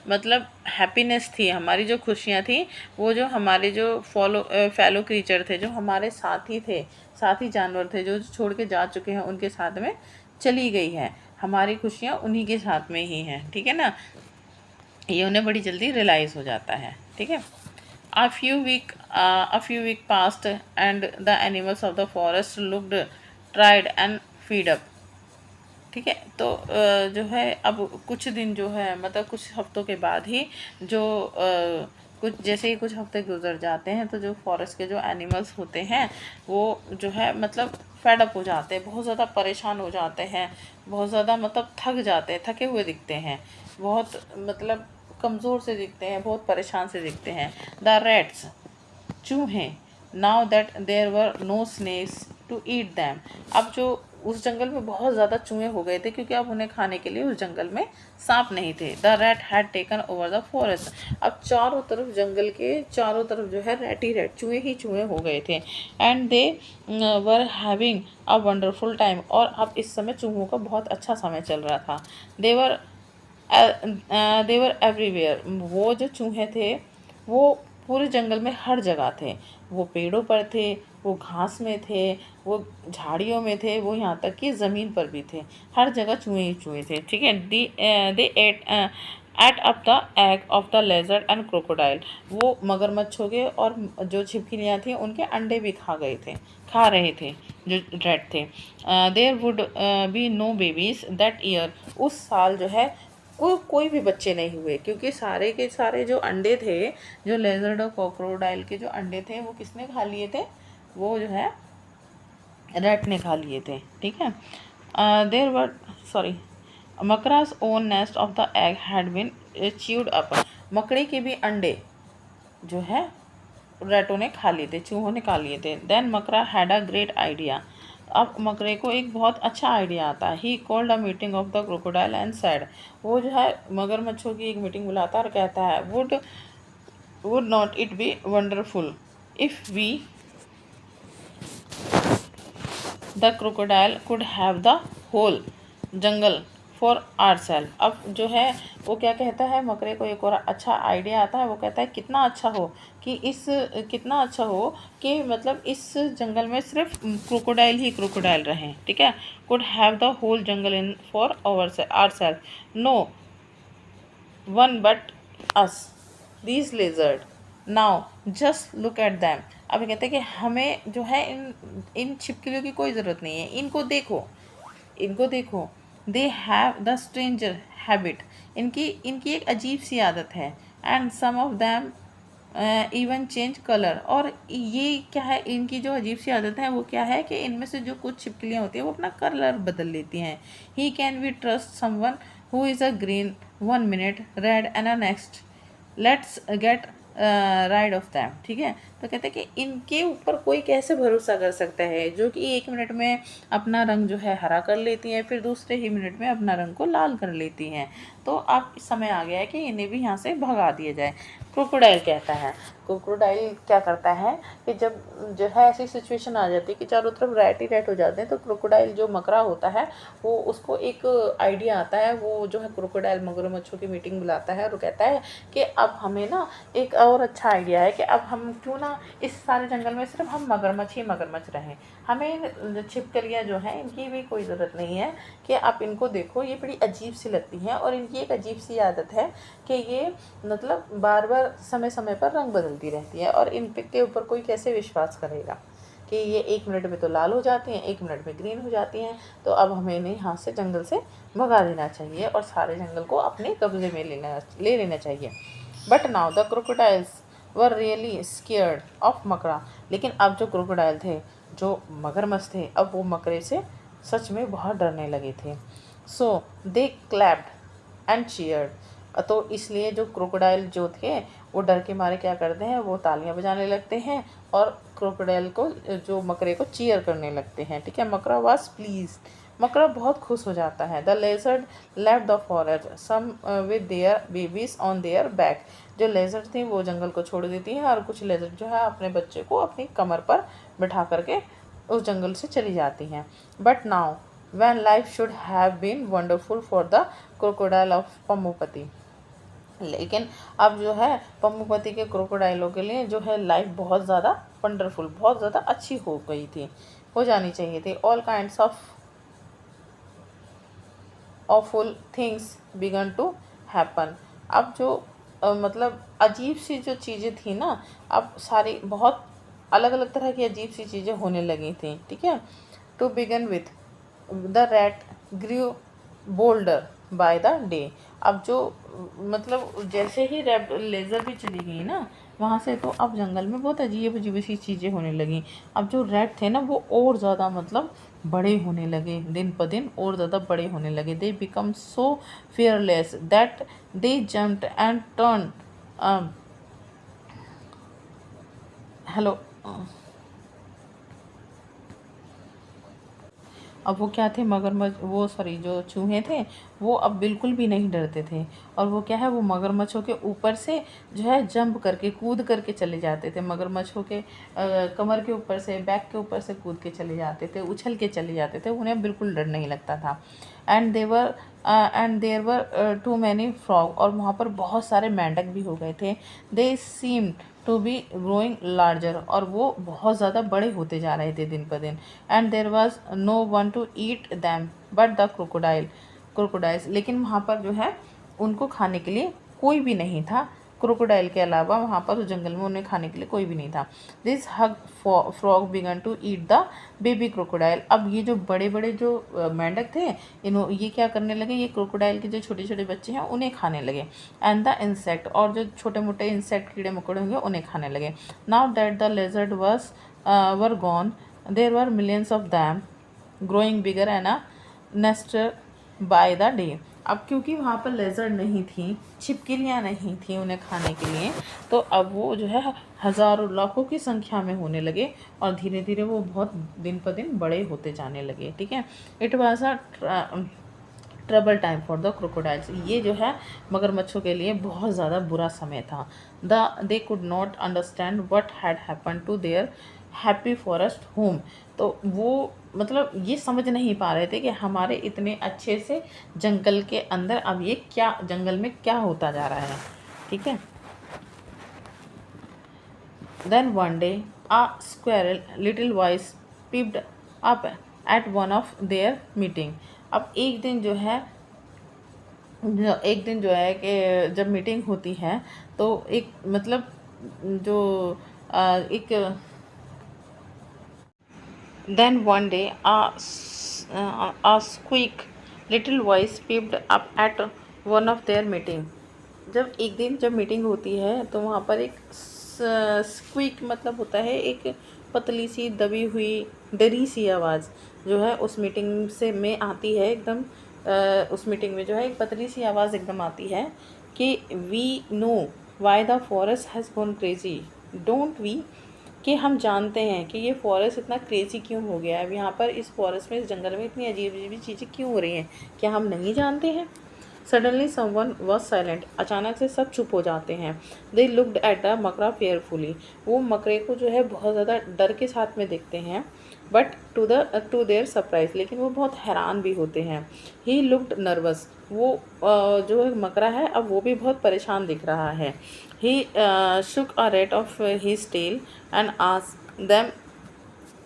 मतलब हैप्पीनेस थी, हमारी जो खुशियाँ थी, वो जो हमारे जो फेलो क्रीचर थे, जो हमारे साथी थे, साथी जानवर थे जो छोड़ के जा चुके हैं, उनके साथ में चली गई है। हमारी खुशियाँ उन्हीं के साथ में ही हैं, ठीक है ना। ये उन्हें बड़ी जल्दी रियलाइज़ हो जाता है, ठीक है। A few week passed and the animals of the forest looked tried and feed up, ठीक है। तो जो है अब कुछ दिन जो है मतलब कुछ हफ्तों के बाद ही जो कुछ जैसे ही कुछ हफ्ते गुजर जाते हैं तो जो फॉरेस्ट के जो एनिमल्स होते हैं वो जो है मतलब फेड अप हो जाते हैं, बहुत ज़्यादा परेशान हो जाते हैं, बहुत ज़्यादा मतलब थक जाते हैं, थके हुए दिखते हैं, बहुत मतलब कमज़ोर से दिखते हैं, बहुत परेशान से दिखते हैं। द रैट्स, चूहे, now that there were no snakes to eat them. अब जो उस जंगल में बहुत ज़्यादा चूहे हो गए थे क्योंकि अब उन्हें खाने के लिए उस जंगल में सांप नहीं थे। The rat had taken over the forest. अब चारों तरफ जंगल के चारों तरफ जो है रैट ही रैट, चूहे ही चूहे हो गए थे। And they were having a wonderful time. और अब इस समय चूहों का बहुत अच्छा समय चल रहा था। देवर एवरीवेयर। वो जो चूहे थे वो पूरे जंगल में हर जगह थे, वो पेड़ों पर थे, वो घास में थे, वो झाड़ियों में थे, वो यहाँ तक कि ज़मीन पर भी थे, हर जगह चूहे ही चूहे थे, ठीक है। They ate up the egg of the lizard and crocodile. वो मगरमच्छ हो गए और जो छिपकलियाँ थी उनके अंडे भी खा रहे थे जो रेड थे। There would be no babies that year. उस साल जो है कोई भी बच्चे नहीं हुए क्योंकि सारे के सारे जो अंडे थे, जो लेजर्ड और क्रोकोडाइल के जो अंडे थे वो किसने खा लिए थे, वो जो है रैट ने खा लिए थे, ठीक है। There were sorry Makaras own nest of the egg had been chewed up. मकड़े के भी अंडे जो है रैटों ने खा लिए थे, चूहों ने खा लिए थे। देन मकरा हैड अ ग्रेट आइडिया। अब मकरे को एक बहुत अच्छा आइडिया आता है। He called a meeting of the crocodile and sad. वो जो है मगरमच्छों की एक मीटिंग बुलाता है और कहता है would not it be wonderful if we the crocodile could have the whole jungle for ourself. अब जो है वो क्या कहता है, मकरे को एक और अच्छा आइडिया आता है। वो कहता है कितना अच्छा हो कि मतलब इस जंगल में सिर्फ क्रोकोडाइल ही क्रोकोडाइल रहें, ठीक है। Could have the whole jungle in for ourself, no one but us these lizard, now just look at them. अब कहते हैं कि हमें जो है इन छिपकलियों की कोई ज़रूरत नहीं है, इनको देखो। They have the stranger habit. इनकी एक अजीब सी आदत है। And some of them even change colour. और ये क्या है, इनकी जो अजीब सी आदत है वो क्या है कि इनमें से जो कुछ छिपकलियाँ होती हैं वो अपना कलर बदल लेती हैं। He can be trust someone who is a green 1 minute, red and a next, let's get rid of them, ठीक है। तो कहते हैं कि इनके ऊपर कोई कैसे भरोसा कर सकता है, जो कि 1 मिनट में अपना रंग जो है हरा कर लेती हैं, फिर दूसरे ही मिनट में अपना रंग को लाल कर लेती हैं। तो अब समय आ गया है कि इन्हें भी यहाँ से भगा दिया जाए। क्रोकोडाइल कहता है, क्रोकोडाइल क्या करता है कि जब जो है ऐसी सिचुएशन आ जाती है कि चारों तरफ रैट ही रैट हो जाते हैं, तो क्रोकोडाइल जो मकड़ा होता है वो उसको एक आइडिया आता है। वो जो है क्रोकोडाइल मगरमच्छों की मीटिंग बुलाता है और वो कहता है कि अब हमें ना एक और अच्छा आइडिया है कि अब हम क्यों ना इस सारे जंगल में सिर्फ हम मगरमच्छ ही मगरमच्छ रहें। हमें छिपकलियाँ जो हैं इनकी भी कोई ज़रूरत नहीं है कि आप इनको देखो, ये बड़ी अजीब सी लगती हैं और इनकी एक अजीब सी आदत है कि ये मतलब बार बार समय समय पर रंग बदलती रहती है और इन के ऊपर कोई कैसे विश्वास करेगा कि ये 1 मिनट में तो लाल हो जाती हैं, 1 मिनट में ग्रीन हो जाती हैं। तो अब हमें इन्हें यहाँ से जंगल से भगा देना चाहिए और सारे जंगल को अपने कब्जे में ले लेना चाहिए। But now the crocodiles were really scared of मकड़ा। लेकिन अब जो क्रोकोडाइल थे, जो मगरमच्छ थे, अब वो मकड़े से सच में बहुत डरने लगे थे। सो दे क्लैप्ड एंड चीयर्ड। तो इसलिए जो क्रोकोडाइल जो थे वो डर के मारे क्या करते हैं, वो तालियां बजाने लगते हैं और क्रोकोडाइल को जो मकरे को चीयर करने लगते हैं। ठीक है, मकरा वाज प्लीज, मकरा बहुत खुश हो जाता है। The lizard left the forest some with their babies on their back. जो लेजर्ड थी वो जंगल को छोड़ देती हैं और कुछ लेजर्ड जो है अपने बच्चे को अपनी कमर पर बिठा करके उस जंगल से चली जाती हैं। But now when life should have been wonderful for the crocodile of पम्मूपति। लेकिन अब जो है पम्मूपति के क्रोकोडाइलों के लिए जो है लाइफ बहुत ज़्यादा वंडरफुल, बहुत ज़्यादा अच्छी हो गई थी, हो जानी चाहिए थी। All kinds of awful things began to happen. अब जो मतलब अजीब सी जो चीज़ें थी ना, अब सारी बहुत अलग अलग तरह की अजीब सी चीज़ें होने लगी थी। ठीक है, to begin with the rat grew bolder by the day. अब जो मतलब जैसे ही रैट लेज़र भी चली गई ना वहाँ से, तो अब जंगल में बहुत अजीब अजीब सी चीज़ें होने लगी। अब जो रैट थे ना वो और ज़्यादा मतलब बड़े होने लगे, दिन प दिन और ज़्यादा बड़े होने लगे। They become so fearless that they jumped and turned hello अब वो क्या थे, मगरमच्छ वो सॉरी जो चूहे थे वो अब बिल्कुल भी नहीं डरते थे और वो क्या है, वो मगरमच्छों के ऊपर से जो है जंप करके कूद करके चले जाते थे। मगरमच्छों के कमर के ऊपर से, बैक के ऊपर से कूद के चले जाते थे, उछल के चले जाते थे, उन्हें बिल्कुल डर नहीं लगता था। And there were too many frog, और वहाँ पर बहुत सारे मेंढक भी हो गए थे। They seem to be growing larger, और वो बहुत ज़्यादा बड़े होते जा रहे थे दिन पर दिन। And there was no one to eat them but the crocodiles, लेकिन वहाँ पर जो है उनको खाने के लिए कोई भी नहीं था, क्रोकोडाइल के अलावा वहाँ पर उस जंगल में उन्हें खाने के लिए कोई भी नहीं था। This huge frog began to eat the baby crocodile. अब ये जो बड़े बड़े जो मेंढक थे, ये क्या करने लगे, ये क्रोकोडाइल के जो छोटे छोटे बच्चे हैं उन्हें खाने लगे। एंड द इंसेक्ट, और जो छोटे मोटे इंसेक्ट कीड़े मकोड़े होंगे उन्हें खाने लगे। Now that the lizard were gone there were millions of them growing bigger and a nastier by the day. अब क्योंकि वहाँ पर लेजर्ड नहीं थी, छिपकलियाँ नहीं थी उन्हें खाने के लिए, तो अब वो जो है हज़ारों लाखों की संख्या में होने लगे और धीरे धीरे वो बहुत दिन पर दिन बड़े होते जाने लगे। ठीक है, it was a trouble time for the crocodiles. ये जो है मगरमच्छों के लिए बहुत ज़्यादा बुरा समय था। They could not understand what had happen to their happy forest home. तो वो मतलब ये समझ नहीं पा रहे थे कि हमारे इतने अच्छे से जंगल के अंदर अब ये क्या, जंगल में क्या होता जा रहा है। ठीक है, then one day a squirrel little voice piped up at one of their meeting. अब एक दिन जो है कि जब मीटिंग होती है तो एक मतलब जो एक then one day a squeak little voice peeped up at one of their meeting। जब मीटिंग होती है तो वहाँ पर एक स्क्वीक मतलब होता है एक पतली सी दबी हुई डरी सी आवाज़ जो है उस मीटिंग से में आती है एकदम। उस मीटिंग में जो है एक पतली सी आवाज़ एकदम आती है कि we know why the forest has gone crazy, don't we. कि हम जानते हैं कि ये फॉरेस्ट इतना क्रेज़ी क्यों हो गया है, अब यहाँ पर इस फॉरेस्ट में, इस जंगल में इतनी अजीब अजीब चीज़ें क्यों हो रही हैं, क्या हम नहीं जानते हैं। सडनली समवन वॉज साइलेंट, अचानक से सब चुप हो जाते हैं। दे लुक्ड एट द मकरा फेयरफुली, वो मकरे को जो है बहुत ज़्यादा डर के साथ में देखते हैं। बट टू देयर सरप्राइज, लेकिन वो बहुत हैरान भी होते हैं। ही लुक्ड नर्वस, वो जो मकरा है अब वो भी बहुत परेशान दिख रहा है। He shook a rat of his tail and asked them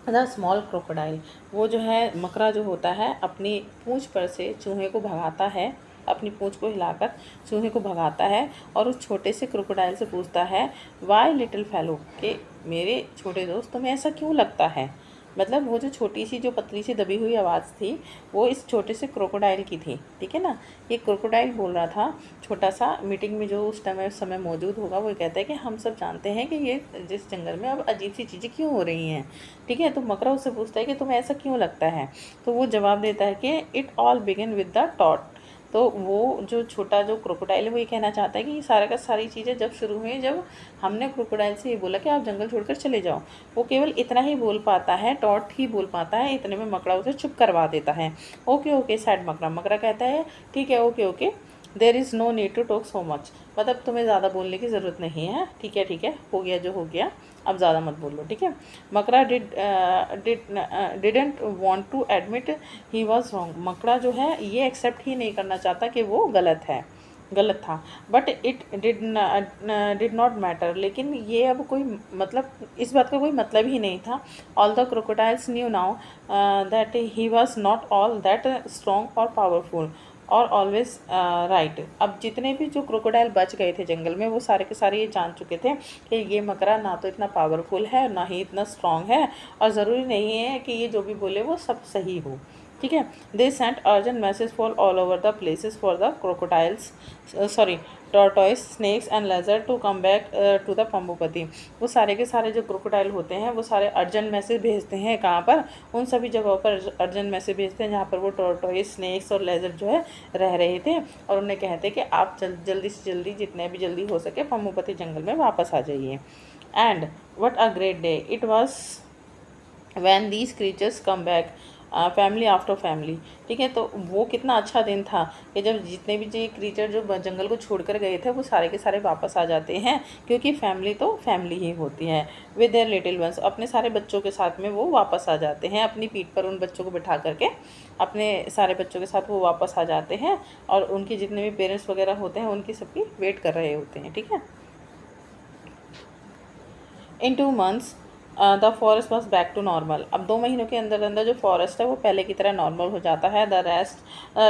the small crocodile, वो जो है मकरा जो होता है अपनी पूंछ पर से चूहे को भगाता है, अपनी पूंछ को हिलाकर चूहे को भगाता है और उस छोटे से क्रोकोडाइल से पूछता है, वाई लिटिल फेलो, कि मेरे छोटे दोस्त तुम्हें ऐसा क्यों लगता है। मतलब वो जो छोटी सी जो पतली सी दबी हुई आवाज़ थी वो इस छोटे से क्रोकोडाइल की थी, ठीक है ना। ये क्रोकोडाइल बोल रहा था, छोटा सा, मीटिंग में जो उस समय मौजूद होगा वो कहता है कि हम सब जानते हैं कि ये जिस जंगल में अब अजीब सी चीज़ें क्यों हो रही हैं, ठीक है। तो मकरा उससे पूछता है कि तुम्हें ऐसा क्यों लगता है, तो वो जवाब देता है कि it all begin with the taught. तो वो जो छोटा जो क्रोकोडाइल है वो ये कहना चाहता है कि ये सारा का सारी चीज़ें जब शुरू हुई, जब हमने क्रोकोडाइल से ये बोला कि आप जंगल छोड़कर चले जाओ। वो केवल इतना ही बोल पाता है, टॉट ही बोल पाता है, इतने में मकड़ा उसे चुप करवा देता है। ओके ओके सैड मकड़ा, मकड़ा कहता है ठीक है, okay okay, there is no need to talk so much, मतलब तुम्हें ज़्यादा बोलने की ज़रूरत नहीं है, ठीक है, हो गया जो हो गया, अब ज़्यादा मत बोलो, ठीक है। Makara didn't want to admit he was wrong, Makara जो है ये एक्सेप्ट ही नहीं करना चाहता कि वो गलत था। But it did not matter, लेकिन ये अब कोई मतलब, इस बात का कोई मतलब ही नहीं था। All the crocodiles new now that he was not all that strong और पावरफुल और ऑलवेज राइट। अब जितने भी जो क्रोकोडाइल बच गए थे जंगल में वो सारे के सारे ये जान चुके थे कि ये मकरा ना तो इतना पावरफुल है ना ही इतना स्ट्रॉन्ग है, और ज़रूरी नहीं है कि ये जो भी बोले वो सब सही हो, ठीक है। They sent urgent message for all over the places for the crocodiles, sorry tortoise, snakes and lizard to come back to the Pambupati. वो सारे के सारे जो क्रोकोडाइल होते हैं वो सारे अर्जेंट मैसेज भेजते हैं, कहाँ पर, उन सभी जगहों पर अर्जेंट मैसेज भेजते हैं जहाँ पर वो टॉर्टॉइस, स्नेक्स और लेजर जो है रह रहे थे, और उन्हें कहते कि आप जल्दी से जल्दी, जितने भी जल्दी हो सके पंबुपति जंगल में वापस आ जाइए। And what a great day it was when these creatures come back family after family, ठीक है। तो वो कितना अच्छा दिन था कि जब जितने भी जो क्रीचर जो जंगल को छोड़कर गए थे वो सारे के सारे वापस आ जाते हैं, क्योंकि फैमिली तो फैमिली ही होती है। विद देयर लिटिल वंस, अपने सारे बच्चों के साथ में वो वापस आ जाते हैं, अपनी पीठ पर उन बच्चों को बिठा करके अपने सारे बच्चों के साथ वो वापस आ जाते हैं, और उनके जितने भी पेरेंट्स वगैरह होते हैं उनकी सबकी वेट कर रहे होते हैं, ठीक है। In 2 months the forest was back to normal, अब 2 महीनों के अंदर अंदर जो फॉरेस्ट है वो पहले की तरह नॉर्मल हो जाता है। The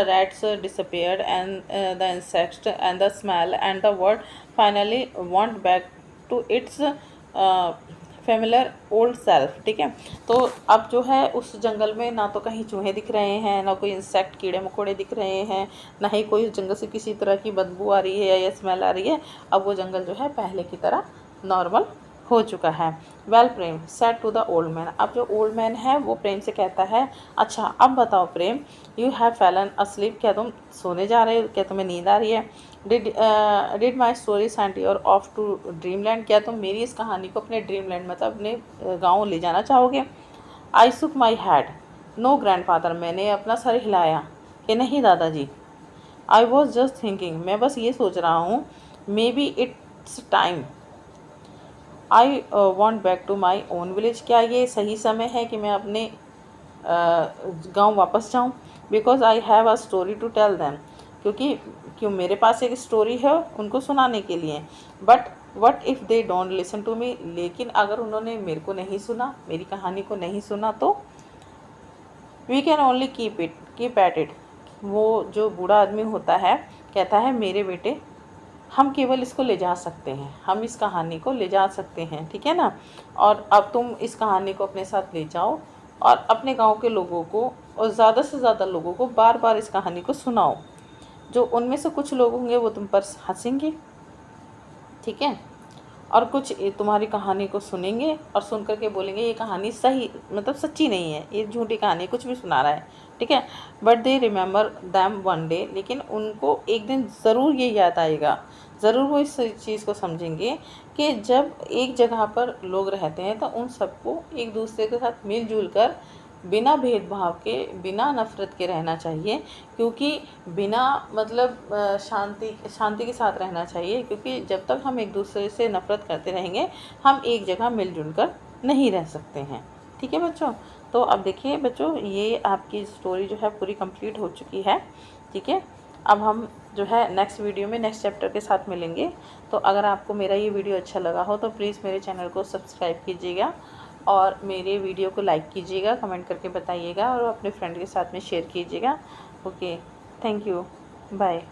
rats disappeared and the insects and the smell and the world finally went back to its familiar old self, ठीक है। तो अब जो है उस जंगल में ना तो कहीं चूहे दिख रहे हैं, ना कोई इंसेक्ट कीड़े मकोड़े दिख रहे हैं, ना ही कोई जंगल से किसी तरह की बदबू आ रही है या स्मेल आ रही है। अब वो जंगल जो है पहले की तरह नॉर्मल हो चुका है। Well Prem said to the old man, अब जो ओल्ड मैन है वो प्रेम से कहता है, अच्छा अब बताओ प्रेम, यू हैव फैलन अस्लीप, क्या तुम सोने जा रहे हो, क्या तुम्हें नींद आ रही है। Did my story send your off to dreamland, क्या तुम मेरी इस कहानी को अपने ड्रीमलैंड मतलब अपने गाँव ले जाना चाहोगे। आई सुक माई हैड, नो ग्रैंडफादर, मैंने अपना सर हिलाया कि नहीं दादाजी। आई वॉज जस्ट थिंकिंग, मैं बस ये सोच रहा हूँ, maybe it's time I went back to my own village, क्या ये सही समय है कि मैं अपने गांव वापस जाऊं। Because I have a story to tell them, क्यों मेरे पास एक स्टोरी है उनको सुनाने के लिए। But what if they don't listen to me, लेकिन अगर उन्होंने मेरे को नहीं सुना, मेरी कहानी को नहीं सुना तो we can only keep at it, वो जो बूढ़ा आदमी होता है कहता है, मेरे बेटे हम केवल इसको ले जा सकते हैं, हम इस कहानी को ले जा सकते हैं, ठीक है ना। और अब तुम इस कहानी को अपने साथ ले जाओ और अपने गांव के लोगों को और ज़्यादा से ज़्यादा लोगों को बार बार इस कहानी को सुनाओ। जो उनमें से कुछ लोग होंगे वो तुम पर हंसेंगे, ठीक है, और कुछ तुम्हारी कहानी को सुनेंगे और सुन करके बोलेंगे ये कहानी सही मतलब सच्ची नहीं है, ये झूठी कहानी, कुछ भी सुना रहा है, ठीक है। But they remember them one day, लेकिन उनको एक दिन ज़रूर ये याद आएगा। ज़रूर वो इस चीज़ को समझेंगे कि जब एक जगह पर लोग रहते हैं तो उन सबको एक दूसरे के साथ मिलजुल कर बिना भेदभाव के, बिना नफ़रत के रहना चाहिए। क्योंकि बिना मतलब शांति के साथ रहना चाहिए, क्योंकि जब तक हम एक दूसरे से नफ़रत करते रहेंगे हम एक जगह मिलजुल कर नहीं रह सकते हैं। ठीक है बच्चों, तो अब देखिए बच्चों, ये आपकी स्टोरी जो है पूरी कंप्लीट हो चुकी है। ठीक है, अब हम जो है नेक्स्ट वीडियो में नेक्स्ट चैप्टर के साथ मिलेंगे। तो अगर आपको मेरा ये वीडियो अच्छा लगा हो तो प्लीज़ मेरे चैनल को सब्सक्राइब कीजिएगा और मेरे वीडियो को लाइक कीजिएगा, कमेंट करके बताइएगा और अपने फ्रेंड के साथ में शेयर कीजिएगा। Okay, thank you, bye.